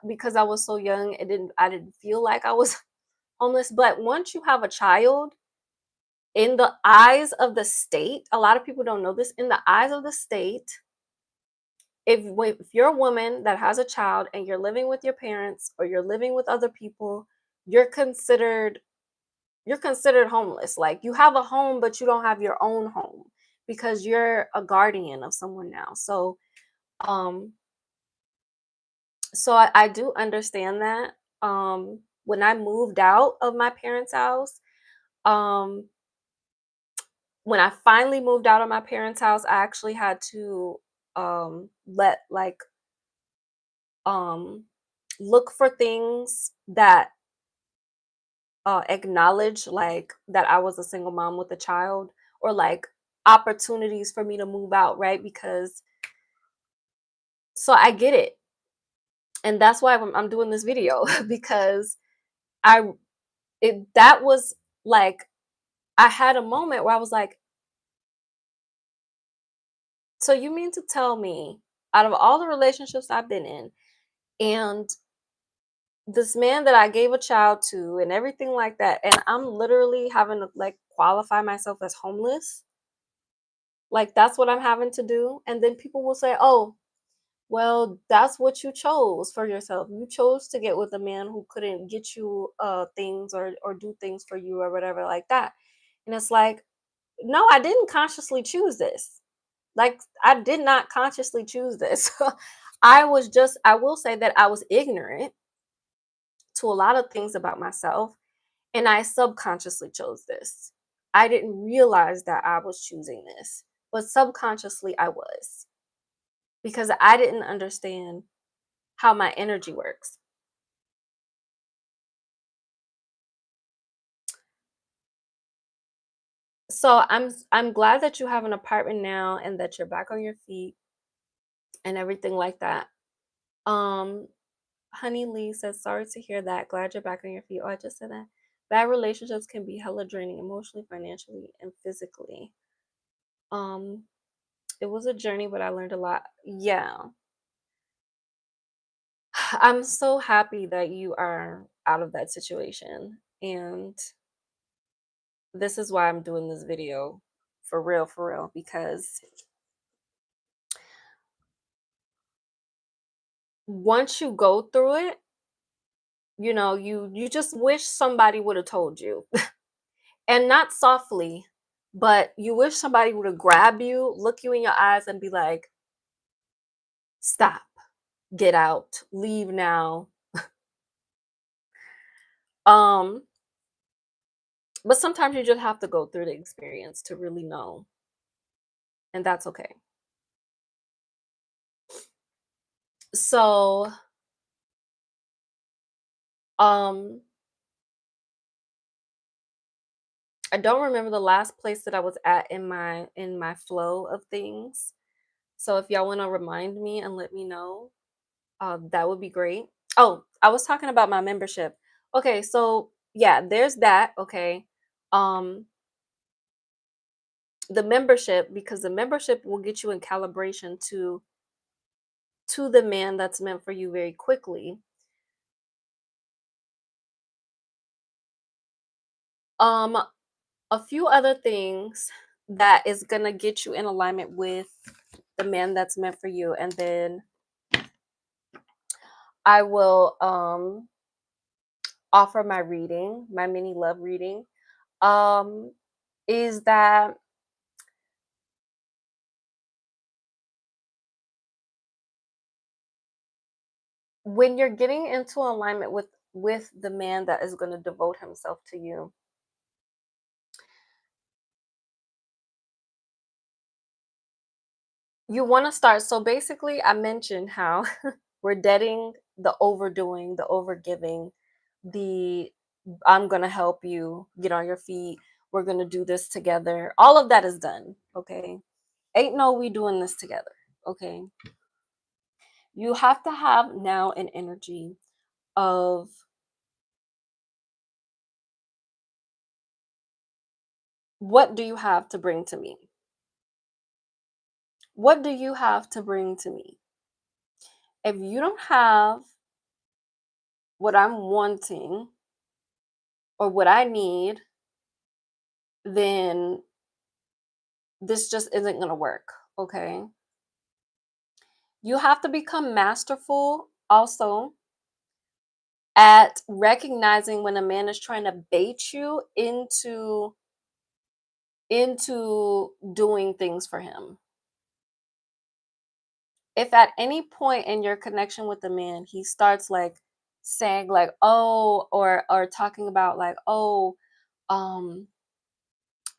because I was so young, I didn't feel like I was homeless. But once you have a child, in the eyes of the state, a lot of people don't know this, in the eyes of the state, if you're a woman that has a child and you're living with your parents or you're living with other people, you're considered you're considered homeless. Like you have a home, but you don't have your own home because you're a guardian of someone now. Um, so I do understand that. When I moved out of my parents' house, um, when I finally moved out of my parents' house, I actually had to let um look for things that acknowledge like that I was a single mom with a child, or like opportunities for me to move out, right? Because so I get it. And that's why I'm doing this video because I it that was like I had a moment where I was like, so you mean to tell me out of all the relationships I've been in and this man that I gave a child to and everything like that, and I'm literally having to like qualify myself as homeless? Like that's what I'm having to do? And then people will say, "Oh, well, that's what you chose for yourself. You chose to get with a man who couldn't get you things or do things for you or whatever like that." And it's like, "No, I didn't consciously choose this. Like I did not consciously choose this." I will say that I was ignorant to a lot of things about myself, and I subconsciously chose this. I didn't realize that I was choosing this, but subconsciously I was, because I didn't understand how my energy works. So I'm glad that you have an apartment now and that you're back on your feet and everything like that. Um Honey Lee says, sorry to hear that. Glad you're back on your feet. Oh, I just said that. Bad relationships can be hella draining emotionally, financially, and physically. Um, it was a journey, but I learned a lot. Yeah. I'm so happy that you are out of that situation. And this is why I'm doing this video for real, because once you go through it, you just wish somebody would have told you. And not softly, but you wish somebody would have grabbed you, look you in your eyes and be like, "Stop. Get out. Leave now." Um, but sometimes you just have to go through the experience to really know, and that's okay. So, um, I don't remember the last place that I was at in my flow of things. So if y'all want to remind me and let me know, that would be great. Oh, I was talking about my membership. Okay, so yeah, there's that. Okay. Um, the membership, because the membership will get you in calibration to the man that's meant for you very quickly. Um, a few other things that is gonna get you in alignment with the man that's meant for you, and then I will offer my reading, my mini love reading. Um, is that when you're getting into alignment with the man that is going to devote himself to you, you want to start. So basically I mentioned how we're deading the overdoing, the overgiving, the I'm going to help you get on your feet, we're going to do this together. All of that is done. Okay, ain't no we doing this together. Okay, you have to have now an energy of, what do you have to bring to me? What do you have to bring to me? If you don't have what I'm wanting or what I need, then this just isn't going to work. Okay. You have to become masterful also at recognizing when a man is trying to bait you into doing things for him. If at any point in your connection with the man he starts like saying like, oh, or talking about like, oh, um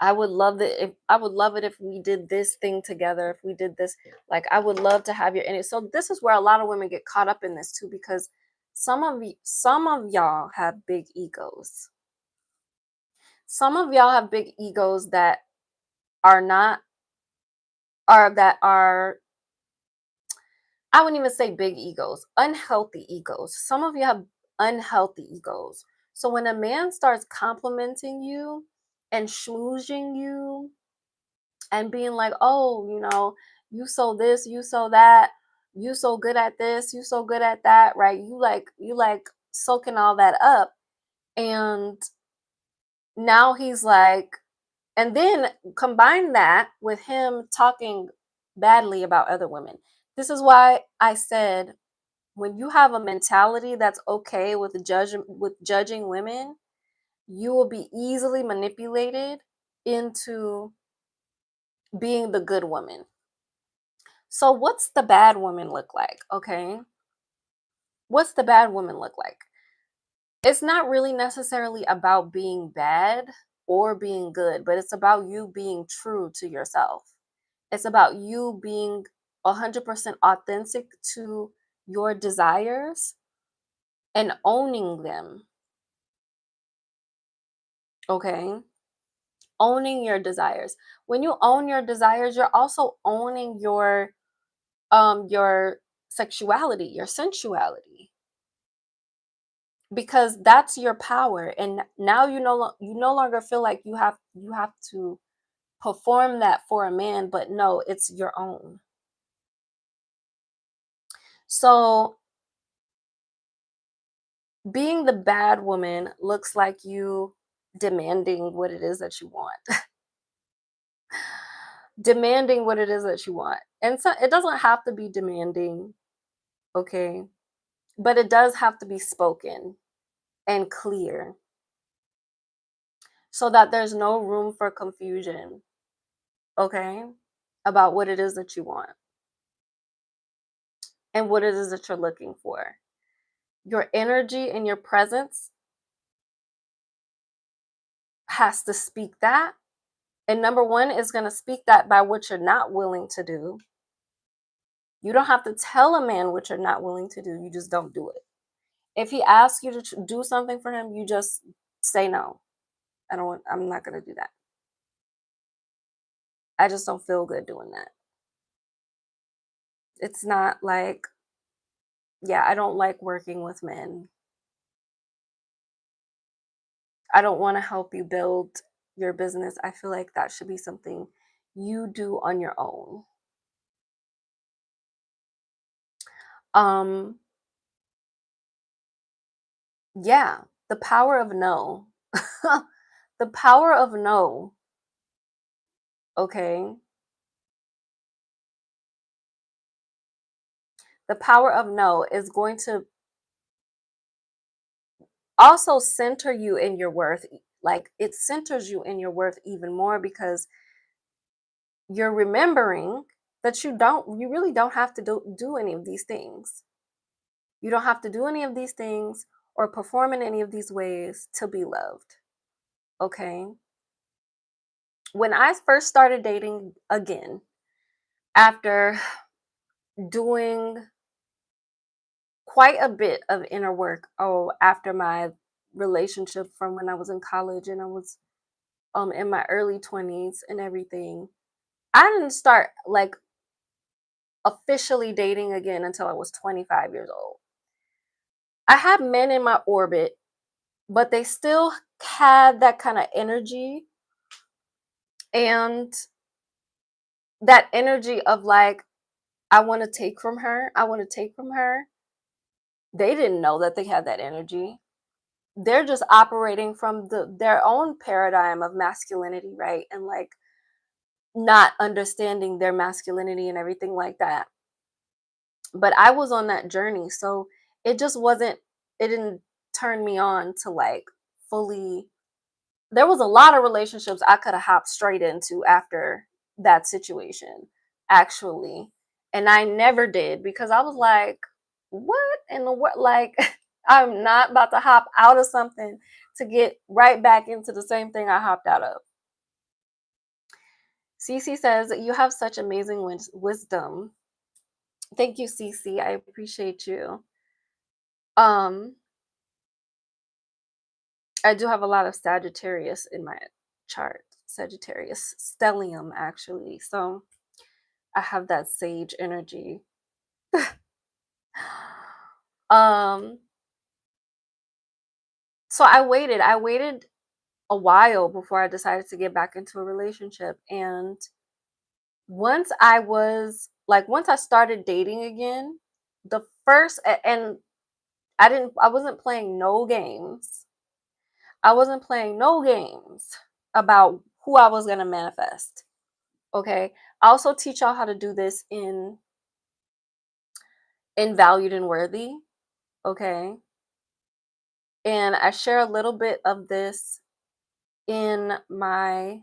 I would love it if we did this thing together, if we did this, like I would love to have your in it. So this is where a lot of women get caught up in this too, because some of y'all have big egos. Some of y'all have big egos that are not are that are I wouldn't even say big egos, unhealthy egos. Some of you have unhealthy egos. So when a man starts complimenting you and schmoozing you and being like, oh, you so this, you so that, you so good at this, you so good at that, right? You like soaking all that up. And now he's like, and then combine that with him talking badly about other women. This is why I said when you have a mentality that's okay with judging women, you will be easily manipulated into being the good woman. So what's the bad woman look like? Okay. What's the bad woman look like? It's not really necessarily about being bad or being good, but it's about you being true to yourself. It's about you being 100% authentic to your desires and owning them. Okay. Owning your desires. When you own your desires, you're also owning your sexuality, your sensuality, because that's your power. And now you no longer feel like you have to perform that for a man, but no, it's your own. So being the bad woman looks like you demanding what it is that you want. Demanding what it is that you want. And so it doesn't have to be demanding, okay? But it does have to be spoken and clear so that there's no room for confusion, okay? About what it is that you want and what it is that you're looking for. Your energy and your presence has to speak that. And number one is going to speak that by what you're not willing to do. You don't have to tell a man what you're not willing to do. You just don't do it. If he asks you to do something for him, you just say no. I'm not going to do that. I just don't feel good doing that. It's not like, yeah, I don't like working with men. I don't want to help you build your business. I feel like that should be something you do on your own. Um, yeah, the power of no. The power of no, okay? The power of no is going to also center you in your worth. Like it centers you in your worth even more because you're remembering that you really don't have to do any of these things. You don't have to do any of these things or perform in any of these ways to be loved. Okay. When I first started dating again, after doing quite a bit of inner work, after my relationship from when I was in college and I was in my early 20s and everything, I didn't start like officially dating again until I was 25 years old. I had men in my orbit, but they still had that kind of energy and that energy of like I want to take from her. I want to take from her. They didn't know that they had that energy. They're just operating from their own paradigm of masculinity, right? And like not understanding their masculinity and everything like that. But I was on that journey, so it just wasn't it didn't turn me on to like fully. There was a lot of relationships I could have hopped straight into after that situation, actually. And I never did because I was like, what in the what? Like, I'm not about to hop out of something to get right back into the same thing I hopped out of. Cece says, you have such amazing wisdom. Thank you, Cece. I appreciate you. Um, I do have a lot of Sagittarius in my chart. Sagittarius stellium, actually. So I have that sage energy. um, so I waited a while before I decided to get back into a relationship. And once I started dating again, the first, and I wasn't playing no games. I wasn't playing no games about who I was going to manifest. Okay. I also teach y'all how to do this in Valued and Worthy. Okay. And I share a little bit of this in my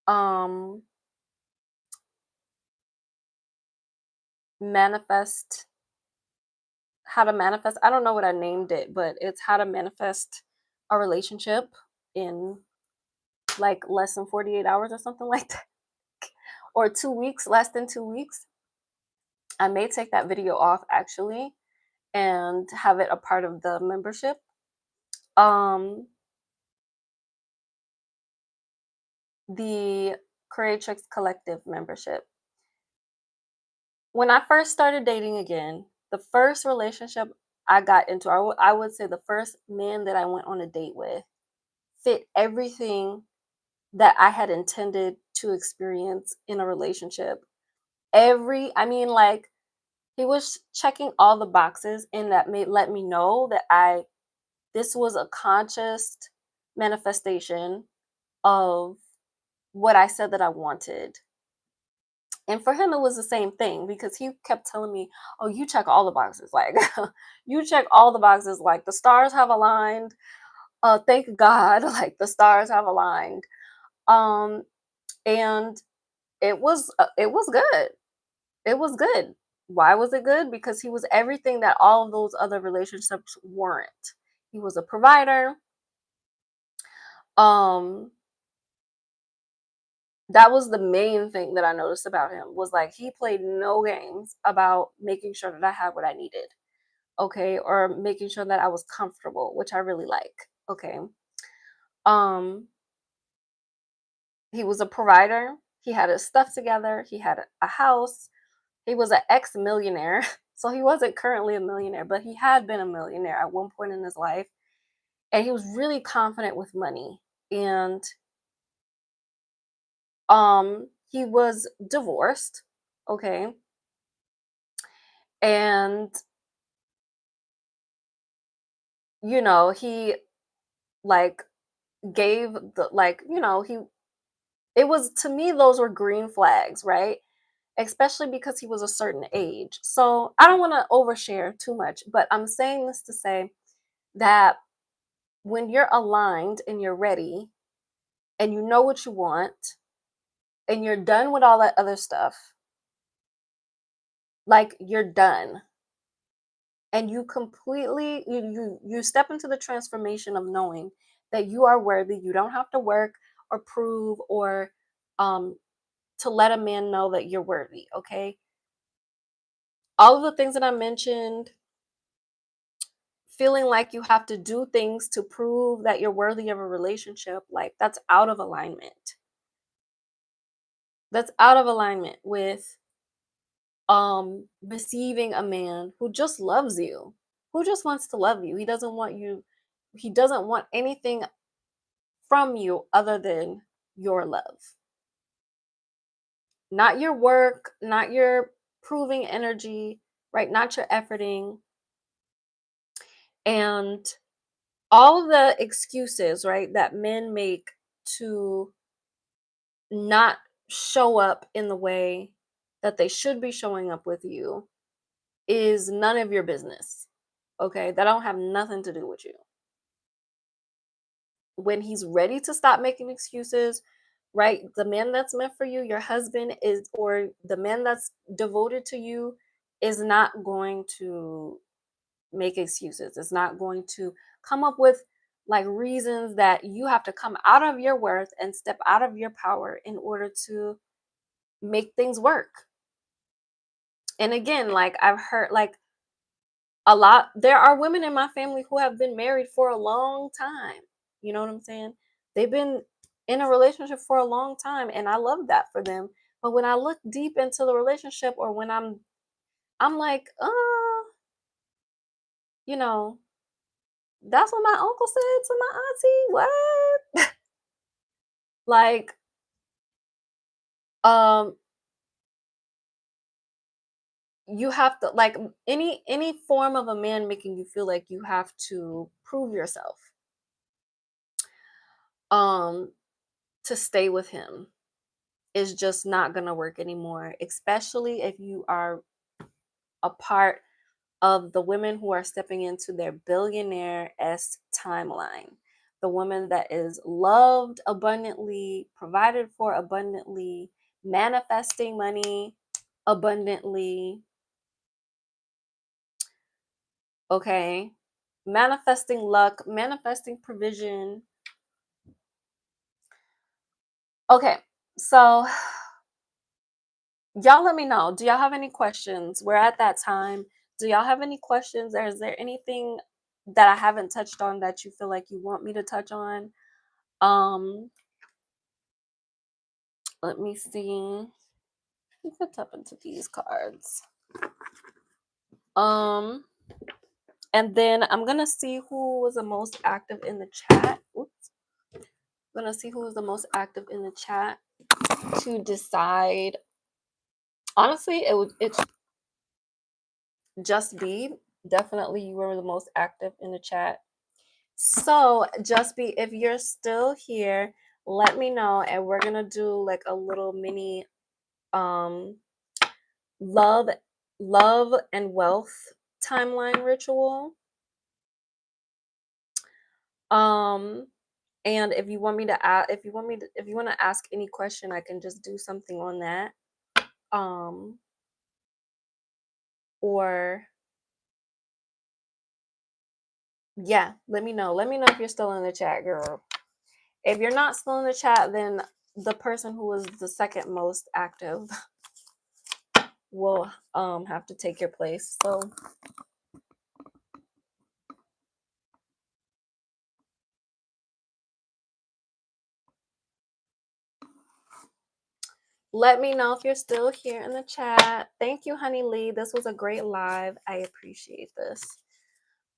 um manifest how to manifest. I don't know what I named it, but it's how to manifest a relationship in like less than 48 hours or something like that. Or 2 weeks, less than 2 weeks. I may take that video off actually and have it a part of the membership. Um the Creatrix Collective membership. When I first started dating again, the first relationship I got into, I would say the first man that I went on a date with fit everything that I had intended to experience in a relationship. I mean, like, he was checking all the boxes, and that made let me know that this was a conscious manifestation of what I said that I wanted. And for him, it was the same thing because he kept telling me, "Oh, you check all the boxes. Like, you check all the boxes. Like, the stars have aligned. Thank God, like the stars have aligned." Um, and it was good. It was good. Why was it good? Because he was everything that all of those other relationships weren't. He was a provider. Um, that was the main thing that I noticed about him was like he played no games about making sure that I had what I needed. Okay, or making sure that I was comfortable, which I really like. Okay. Um, he was a provider. He had his stuff together. He had a house. He was an ex-millionaire. So he wasn't currently a millionaire, but he had been a millionaire at one point in his life. And he was really confident with money. And he was divorced. Okay. And he like gave the like, he it was to me those were green flags, right? Especially because he was a certain age. So I don't want to overshare too much, but I'm saying this to say that when you're aligned and you're ready and you know what you want and you're done with all that other stuff, like you're done and you completely you step into the transformation of knowing that you are worthy. You don't have to work or prove or um to let a man know that you're worthy, okay? All of the things that I mentioned, feeling like you have to do things to prove that you're worthy of a relationship, like that's out of alignment. That's out of alignment with receiving a man who just loves you, who just wants to love you. He doesn't want anything from you other than your love. not your work, not your proving energy, right? Not your efforting. And all the excuses, right, that men make to not show up in the way that they should be showing up with you is none of your business. Okay? That don't have nothing to do with you. When he's ready to stop making excuses, right? The man that's meant for you, your husband is, or the man that's devoted to you, is not going to make excuses. It's not going to come up with like reasons that you have to come out of your worth and step out of your power in order to make things work. And again, like I've heard like a lot, there are women in my family who have been married for a long time. You know what I'm saying? They've been in a relationship for a long time and I love that for them. But when I look deep into the relationship or when I'm like, you know, that's what my uncle said to my auntie. What? Like, um, you have to like any form of a man making you feel like you have to prove yourself um to stay with him is just not gonna work anymore, especially if you are a part of the women who are stepping into their billionaire-esque timeline. The woman that is loved abundantly, provided for abundantly, manifesting money abundantly, okay? Manifesting luck, manifesting provision. Okay, so y'all let me know. Do y'all have any questions? We're at that time. Do y'all have any questions? Or is there anything that I haven't touched on that you feel like you want me to touch on? Um, let me see. You can tap into these cards. Um, and then I'm gonna see who was the most active in the chat. Oops. I'm gonna see who was the most active in the chat to decide. Honestly, it's just be. Definitely you were the most active in the chat. So, just be, if you're still here, let me know and we're gonna do like a little mini um love love and wealth timeline ritual. Um and if you want me to ask, if you want to ask any question, I can just do something on that. Um or yeah, let me know. Let me know if you're still in the chat, girl. If you're not still in the chat, then the person who was the second most active will have to take your place. So let me know if you're still here in the chat. Thank you, Honey Lee. This was a great live. I appreciate this.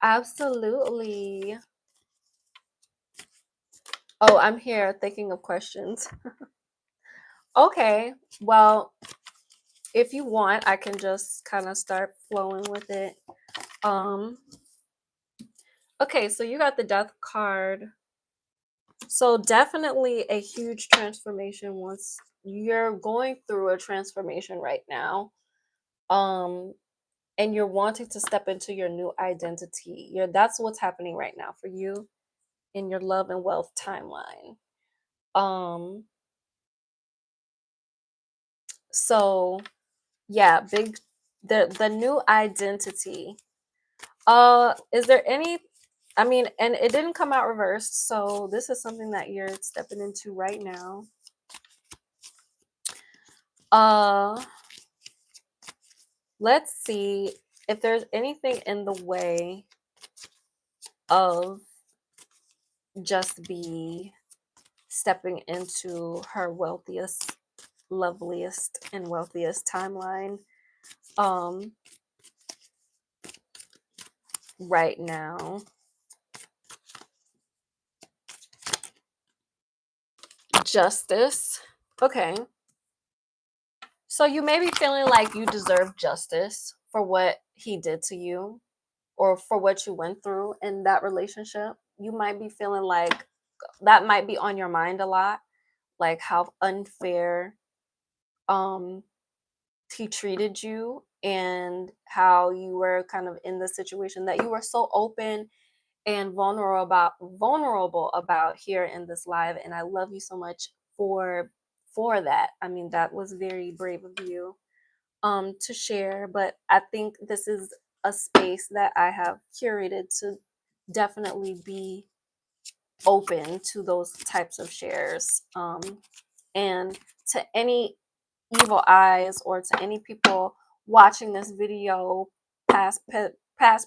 Absolutely. Oh, I'm here thinking of questions. Okay. Well, if you want, I can just kind of start flowing with it. Okay, so you got the death card. So definitely a huge transformation once you're going through a transformation right now. And you're wanting to step into your new identity. That's what's happening right now for you in your love and wealth timeline. Um so yeah, big the new identity. Is there any, I mean, and it didn't come out reversed, so this is something that you're stepping into right now. Uh let's see if there's anything in the way of just be stepping into her wealthiest, loveliest, and wealthiest timeline right now. Justice. Okay. So you may be feeling like you deserve justice for what he did to you or for what you went through in that relationship. You might be feeling like that might be on your mind a lot, like how unfair um he treated you and how you were kind of in the situation that you were so open and vulnerable about here in this live, and I love you so much for that. I mean, that was very brave of you to share, but I think this is a space that I have curated to definitely be open to those types of shares. And to any evil eyes or to any people watching this video, past,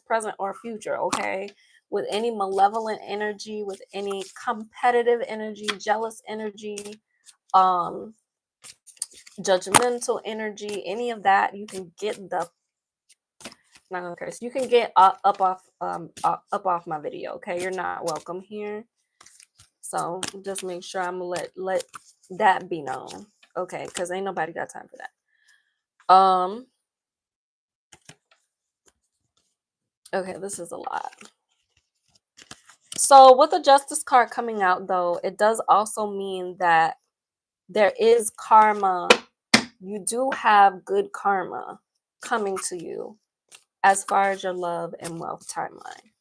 present, or future, okay? With any malevolent energy, with any competitive energy, jealous energy, um, judgmental energy, any of that, you can get the not gonna curse. You can get up off my video, okay? You're not welcome here. So just make sure I'm gonna let that be known, okay? Because ain't nobody got time for that. Okay, this is a lot. So with the Justice card coming out, though, it does also mean that there is karma. You do have good karma coming to you as far as your love and wealth timeline.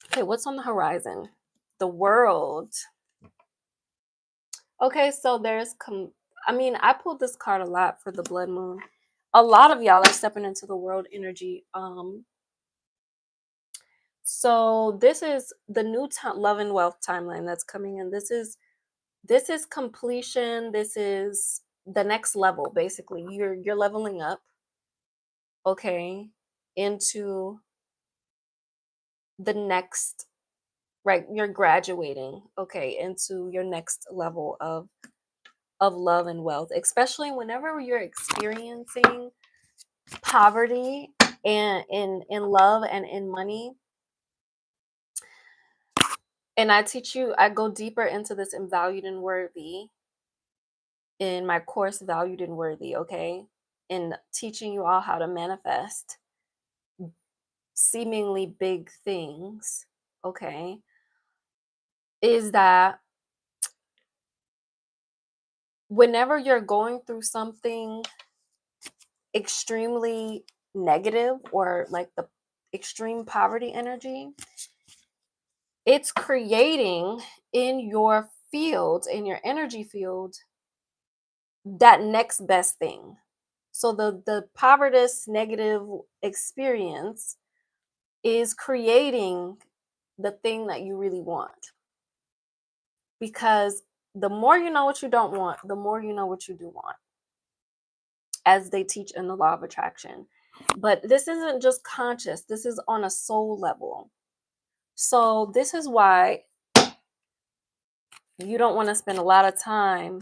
Okay, what's on the horizon? The world. Okay, so I mean, I pulled this card a lot for the blood moon. A lot of y'all are stepping into the world energy. So this is the new love and wealth timeline that's coming in. This is completion. This is the next level. Basically, you're leveling up, okay, into the next, right? You're graduating, okay, into your next level of love and wealth, especially whenever you're experiencing poverty and in love and in money. And I go deeper into this in Valued and Worthy in my course Valued and Worthy, okay? In teaching you all how to manifest seemingly big things, okay? Is that whenever you're going through something extremely negative or like the extreme poverty energy, it's creating in your field, in your energy field, that next best thing. So the poverty negative experience is creating the thing that you really want. Because the more you know what you don't want, the more you know what you do want, as they teach in the law of attraction. But this isn't just conscious, this is on a soul level. So this is why you don't want to spend a lot of time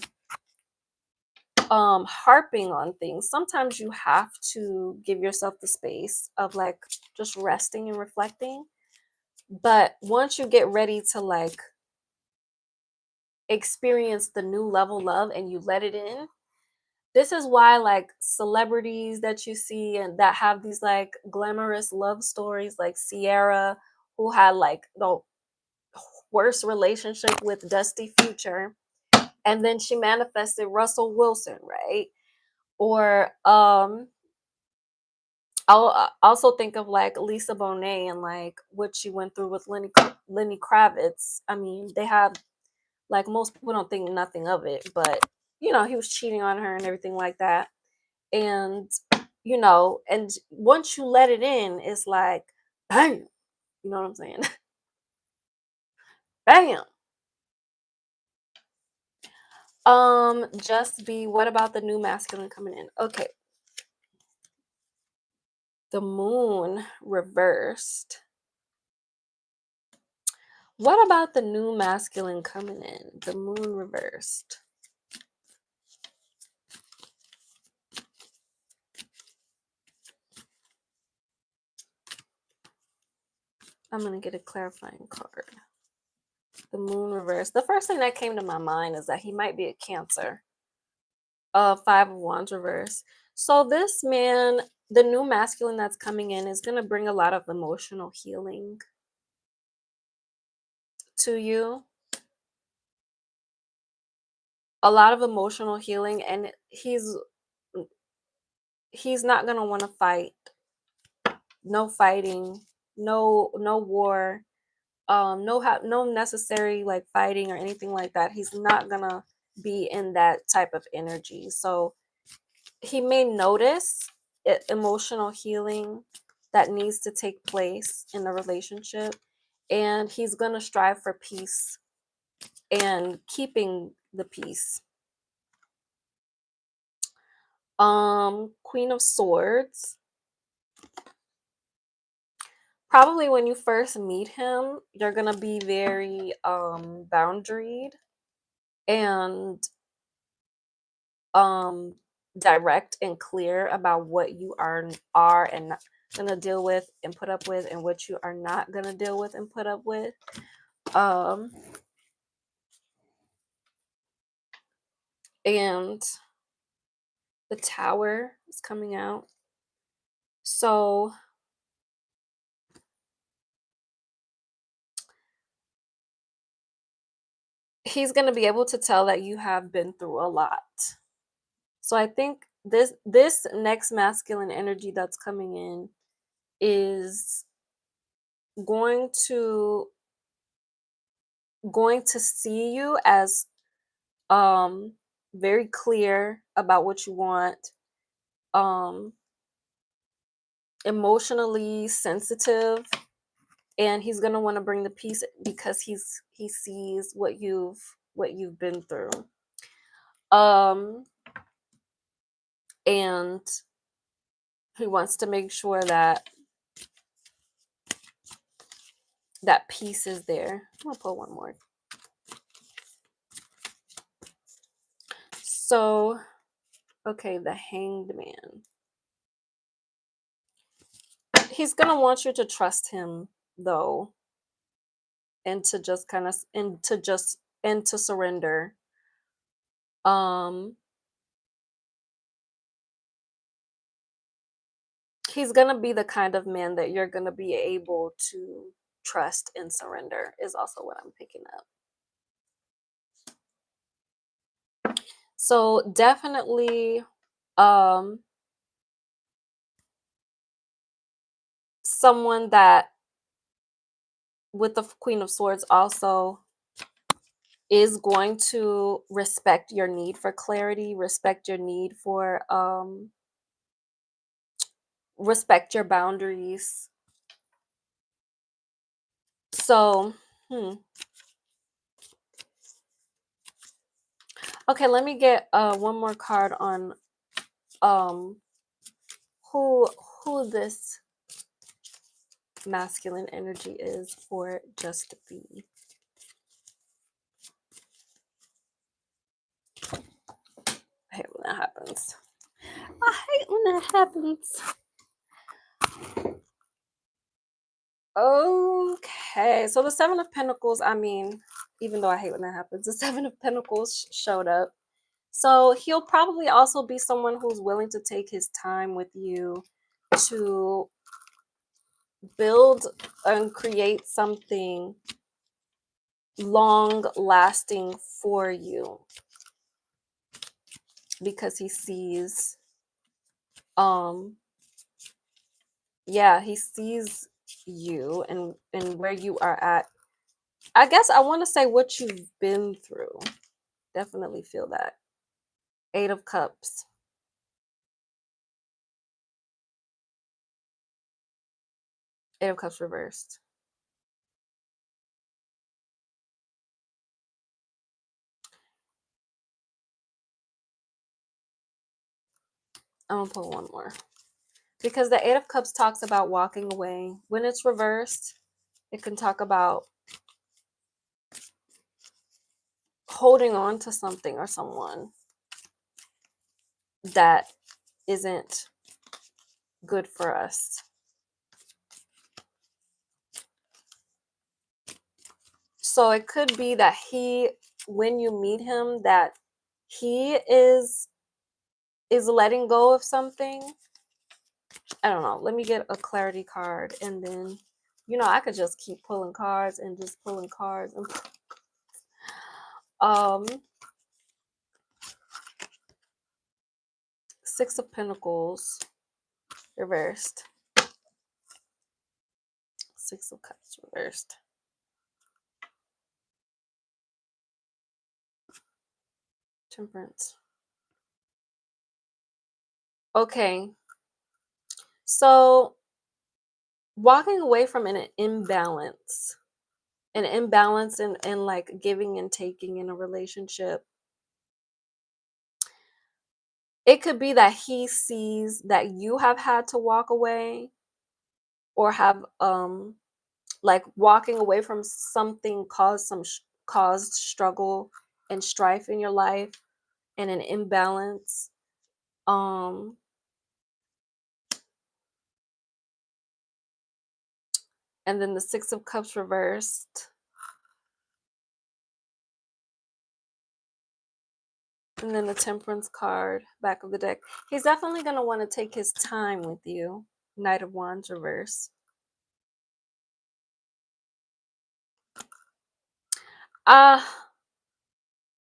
harping on things. Sometimes you have to give yourself the space of like just resting and reflecting. But once you get ready to like experience the new level love and you let it in, this is why like celebrities that you see and that have these like glamorous love stories, like Sierra, who had like the worst relationship with Dusty Future, and then she manifested Russell Wilson, right? Or I'll also think of like Lisa Bonet and like what she went through with Lenny Kravitz. I mean, they have like most people don't think nothing of it, but you know, he was cheating on her and everything like that. And you know, and once you let it in, it's like bam. You know what I'm saying? Bam. Just be what about the new masculine coming in? Okay. The moon reversed. What about the new masculine coming in? The moon reversed. I'm going to get a clarifying card. The moon reverse. The first thing that came to my mind is that he might be a Cancer. Five of Wands reverse. So this man, the new masculine that's coming in, is gonna bring a lot of emotional healing to you. A lot of emotional healing, and he's not gonna want to fight. No fighting, no war, no necessary like fighting or anything like that. He's not gonna be in that type of energy. So he may notice emotional healing that needs to take place in the relationship, and he's gonna strive for peace and keeping the peace. Queen of Swords. Probably when you first meet him, you're gonna be very boundaried and um direct and clear about what you are and not gonna deal with and put up with, and what you are not gonna deal with and put up with. Um and the Tower is coming out. So he's gonna be able to tell that you have been through a lot. So I think this next masculine energy that's coming in is going to going to see you as um very clear about what you want, um emotionally sensitive, and he's going to want to bring the peace because he sees what you've been through. um and he wants to make sure that that peace is there. I'm gonna pull one more. So okay, the Hanged Man. He's gonna want you to trust him though, and to just kind of and to surrender. um he's gonna be the kind of man that you're gonna be able to trust and surrender, is also what I'm picking up. So definitely um someone that, with the Queen of Swords also, is going to respect your need for clarity, respect your need for respect your boundaries. So okay, let me get one more card on um who this masculine energy is for Just Be. I hate when that happens. I hate when that happens. Okay, so the Seven of Pentacles, I mean, even though I hate when that happens, the Seven of Pentacles showed up. So he'll probably also be someone who's willing to take his time with you to build and create something long lasting for you, because he sees um yeah, he sees you and where you are at. I guess I want to say what you've been through. Definitely feel that. Eight of Cups. Eight of Cups reversed. I'm gonna pull one more, because the Eight of Cups talks about walking away. When it's reversed, it can talk about holding on to something or someone that isn't good for us. So it could be that when you meet him, that he is letting go of something. I don't know. Let me get a clarity card, and then, I could just keep pulling cards and just pulling cards. And Six of Pentacles reversed. Six of Cups reversed. Temperance. Okay. So walking away from an imbalance in like giving and taking in a relationship. It could be that he sees that you have had to walk away, or have like walking away from something caused struggle and strife in your life, and an imbalance. Um and then the Six of Cups reversed. And then the Temperance card, back of the deck. He's definitely going to want to take his time with you. Knight of Wands reverse.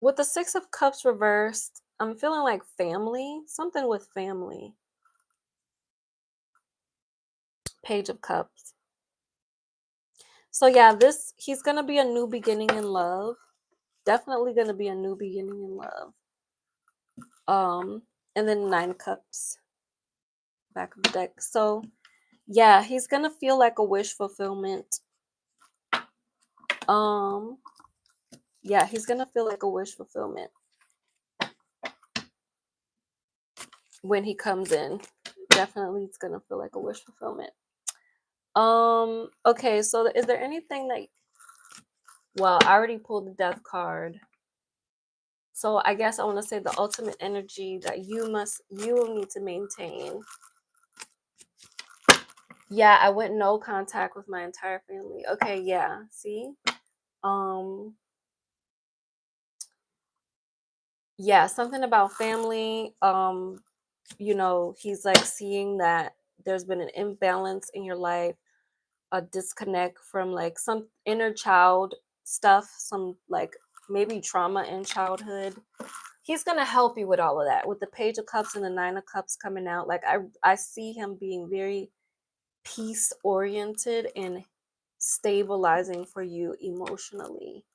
With the Six of Cups reversed, I'm feeling like family. Something with family. Page of Cups. So yeah, he's going to be a new beginning in love. Definitely going to be a new beginning in love. And then Nine of Cups. Back of the deck. So yeah, he's going to feel like a wish fulfillment. Yeah, he's going to feel like a wish fulfillment when he comes in. Definitely it's going to feel like a wish fulfillment. Okay, so is there anything that, well, I already pulled the Death card. So I guess I want to say the ultimate energy that you will need to maintain. Yeah, I went no contact with my entire family. Okay, yeah. See? Yeah, something about family. He's like seeing that there's been an imbalance in your life, a disconnect from like some inner child stuff, some like maybe trauma in childhood. He's gonna help you with all of that. With the Page of Cups and the Nine of Cups coming out, like I see him being very peace oriented and stabilizing for you emotionally.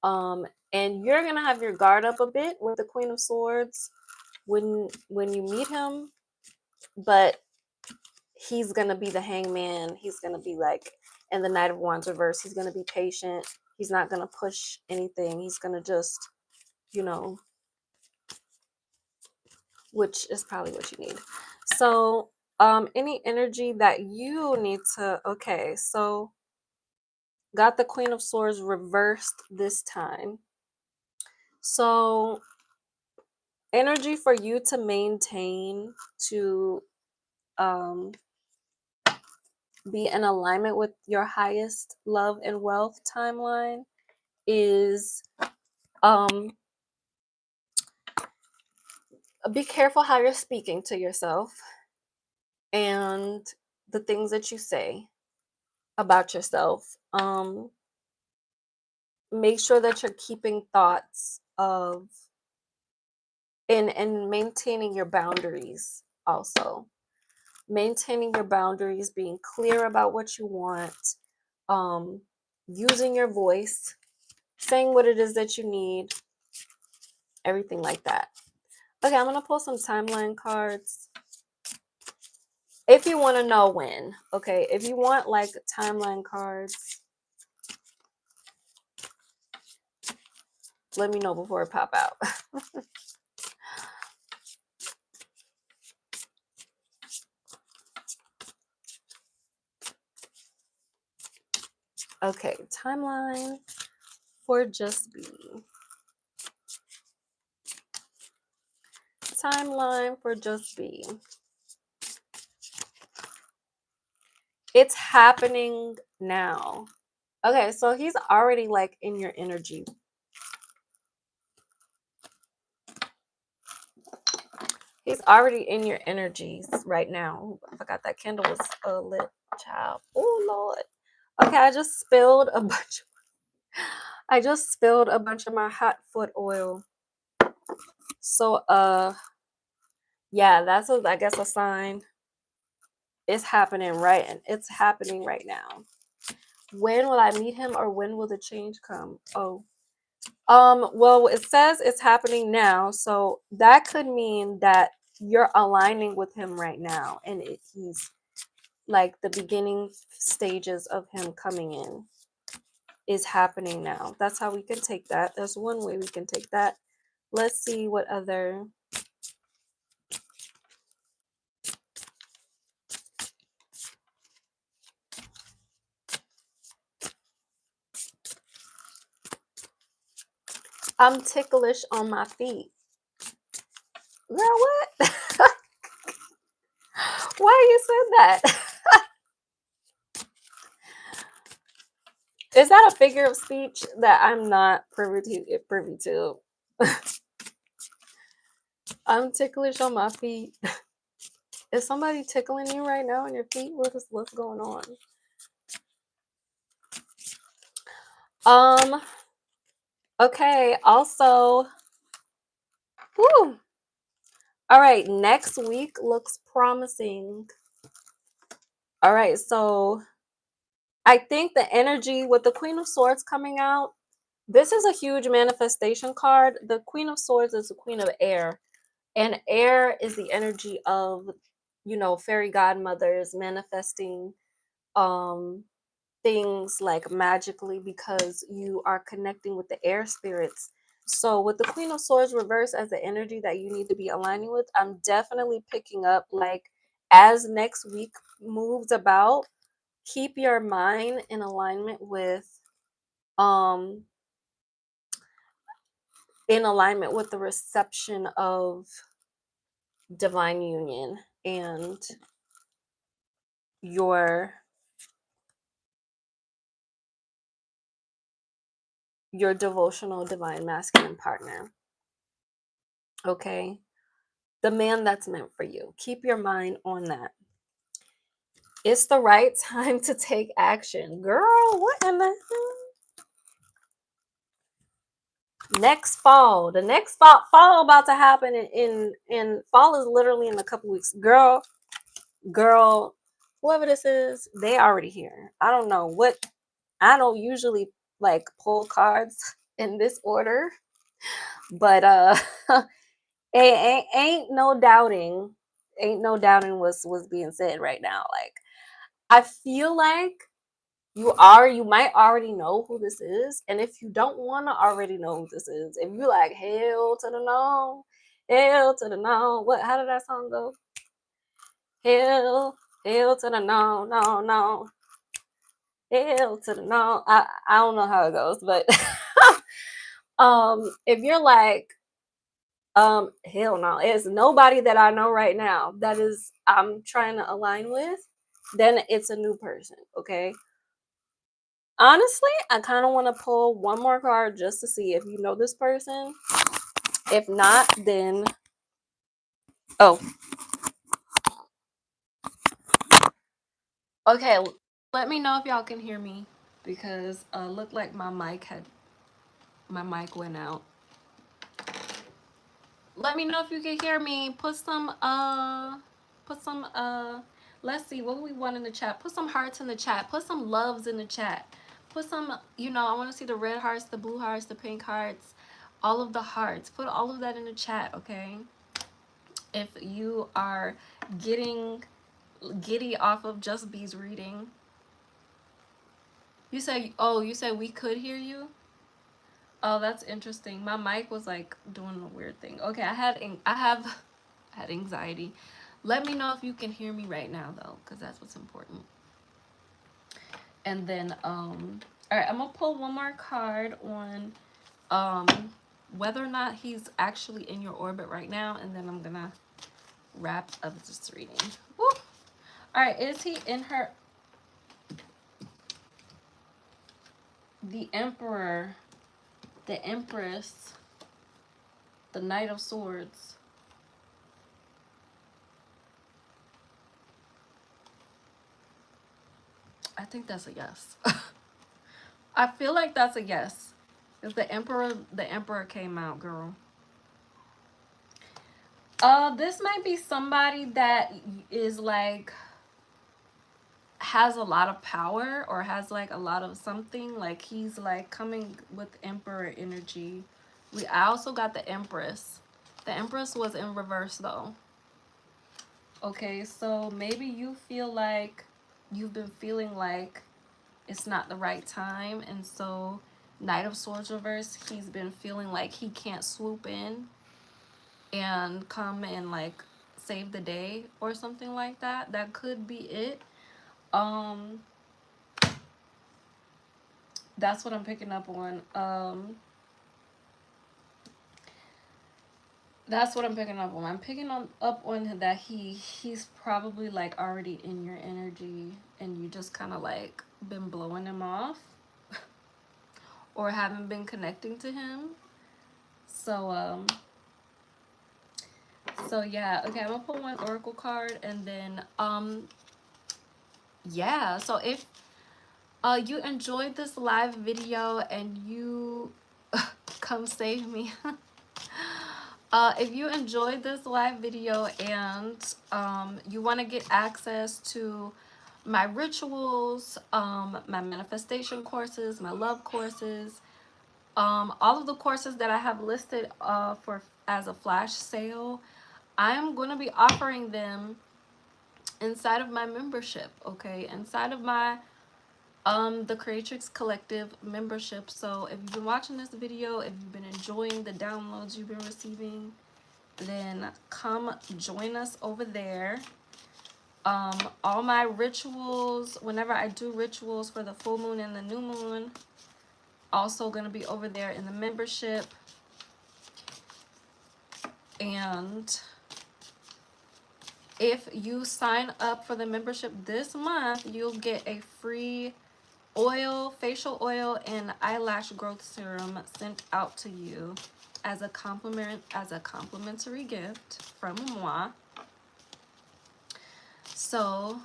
And you're gonna have your guard up a bit with the Queen of Swords when you meet him, but he's gonna be the Hangman. He's gonna be like, and the Knight of Wands reverse. He's gonna be patient. He's not gonna push anything. He's gonna just, which is probably what you need. So, any energy that you need to. Okay, so got the Queen of Swords reversed this time. So, energy for you to maintain, to be in alignment with your highest love and wealth timeline is be careful how you're speaking to yourself and the things that you say about yourself. Make sure that you're keeping thoughts of and maintaining your boundaries also. Maintaining your boundaries, being clear about what you want, using your voice, saying what it is that you need, everything like that. Okay, I'm going to pull some timeline cards. If you want to know when, okay, if you want like timeline cards, let me know before it pop out. Okay, timeline for Just Be. Timeline for Just Be. It's happening now. Okay, so he's already like in your energy. He's already in your energies right now. I forgot that candle was lit, child. Oh Lord. Okay, I just spilled a bunch. I just spilled a bunch of my hot foot oil. So yeah, that's I guess a sign. It's happening right, and it's happening right now. When will I meet him, or when will the change come? Oh, well, it says it's happening now, so that could mean that you're aligning with him right now, and he's like the beginning stages of him coming in is happening now. That's how we can take that. There's one way we can take that. Let's see what other. I'm ticklish on my feet. Girl, what? Why you said that? Is that a figure of speech that I'm not privy to? I'm ticklish on my feet. Is somebody tickling you right now on your feet? What's going on? Okay, also, whew. All right, next week looks promising. All right, so I think the energy with the Queen of Swords coming out, this is a huge manifestation card. The Queen of Swords is the Queen of Air, and air is the energy of, fairy godmothers manifesting things like magically because you are connecting with the air spirits. So with the Queen of Swords reverse as the energy that you need to be aligning with, I'm definitely picking up, like, as next week moves about, keep your mind in alignment with um the reception of divine union and your devotional divine masculine partner. Okay, the man that's meant for you. Keep your mind on that. It's the right time to take action. Girl, what in the hell? Next fall. The next fall about to happen in fall is literally in a couple weeks. Girl, whoever this is, they already here. I don't know what. I don't usually like pull cards in this order, but ain't no doubting. Ain't no doubting what's being said right now. Like, I feel like you might already know who this is, and if you don't want to already know who this is, if you like, hell to the no, hell to the no, how did that song go? Hell to the no, no, no, hell to the no. I don't know how it goes, but if you're like, hell no, it's nobody that I know right now that is I'm trying to align with, then it's a new person. Okay, honestly, I kind of want to pull one more card just to see if you know this person. If not, then oh, okay. Let me know if y'all can hear me because looked like my mic went out. Let me know if you can hear me. Put some let's see what we want in the chat. Put some hearts in the chat. Put some loves in the chat. Put some, I want to see the red hearts, the blue hearts, the pink hearts, all of the hearts. Put all of that in the chat, okay? If you are getting giddy off of Just B's reading. You said we could hear you? Oh, that's interesting. My mic was like doing a weird thing. Okay, I have had anxiety. Let me know if you can hear me right now though, because that's what's important. And then all right, I'm gonna pull one more card on whether or not he's actually in your orbit right now, and then I'm gonna wrap up this reading. Woo! All right, is he in her? the Emperor, the Empress, the Knight of Swords. I think that's a yes. I feel like that's a yes. Because the Emperor came out, girl. This might be somebody that is like has a lot of power or has like a lot of something. Like he's like coming with Emperor energy. I also got the Empress. The Empress was in reverse though. Okay, so maybe you feel like you've been feeling like it's not the right time, and so Knight of Swords reverse, he's been feeling like he can't swoop in and come and like save the day or something like that. That could be it. Um that's what I'm picking up on. That's what I'm picking up on. I'm picking up on that he's probably like already in your energy and you just kind of like been blowing him off or haven't been connecting to him. So yeah, okay, I'm gonna pull one oracle card and then yeah, so if you enjoyed this live video and you come save me. If you enjoyed this live video and you want to get access to my rituals, my manifestation courses, my love courses, all of the courses that I have listed for as a flash sale, I am going to be offering them inside of my membership, okay? Inside of my the Creatrix Collective membership. So if you've been watching this video, if you've been enjoying the downloads you've been receiving, then come join us over there. All my rituals, whenever I do rituals for the full moon and the new moon, also going to be over there in the membership. And if you sign up for the membership this month, you'll get a free oil, facial oil, and eyelash growth serum sent out to you as a complimentary gift from moi. So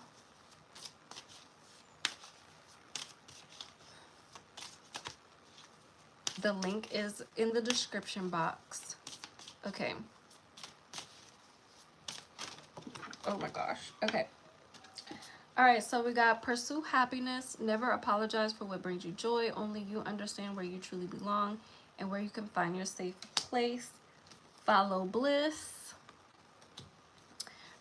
the link is in the description box. Okay. Oh my gosh. Okay. All right, so we got pursue happiness, never apologize for what brings you joy, only you understand where you truly belong and where you can find your safe place. Follow bliss.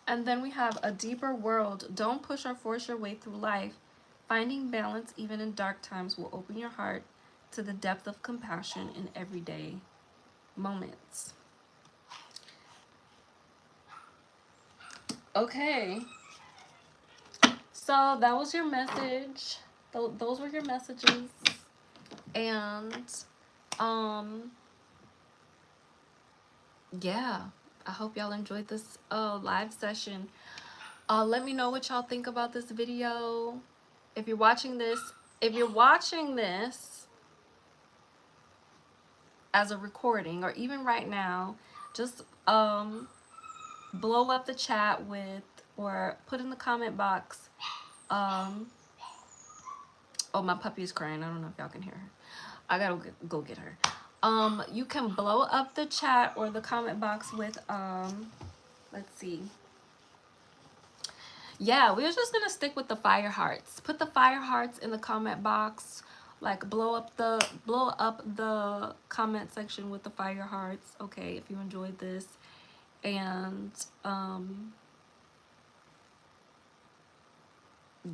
And then we have a deeper world. Don't push or force your way through life. Finding balance even in dark times will open your heart to the depth of compassion in everyday moments. Okay. So that was your message. Those were your messages. And yeah, I hope y'all enjoyed this live session. Let me know what y'all think about this video. If you're watching this as a recording or even right now, just blow up the chat with or put in the comment box. Oh, my puppy is crying. I don't know if y'all can hear her. I gotta go get her. You can blow up the chat or the comment box with let's see. Yeah, we're just gonna stick with the fire hearts. Put the fire hearts in the comment box. Like blow up the comment section with the fire hearts. Okay, if you enjoyed this. And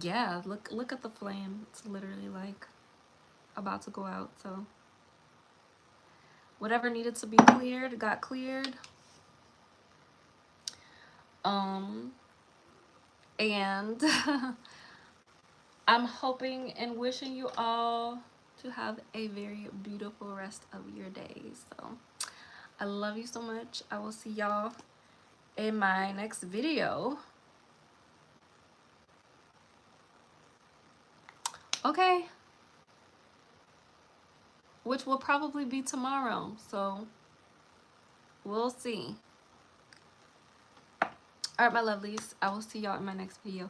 yeah, look at the flame. It's literally like about to go out. So whatever needed to be cleared got cleared. And I'm hoping and wishing you all to have a very beautiful rest of your day. So I love you so much. I will see y'all in my next video. Okay. which will probably be tomorrow. So we'll see. All right, my lovelies. I will see y'all in my next video.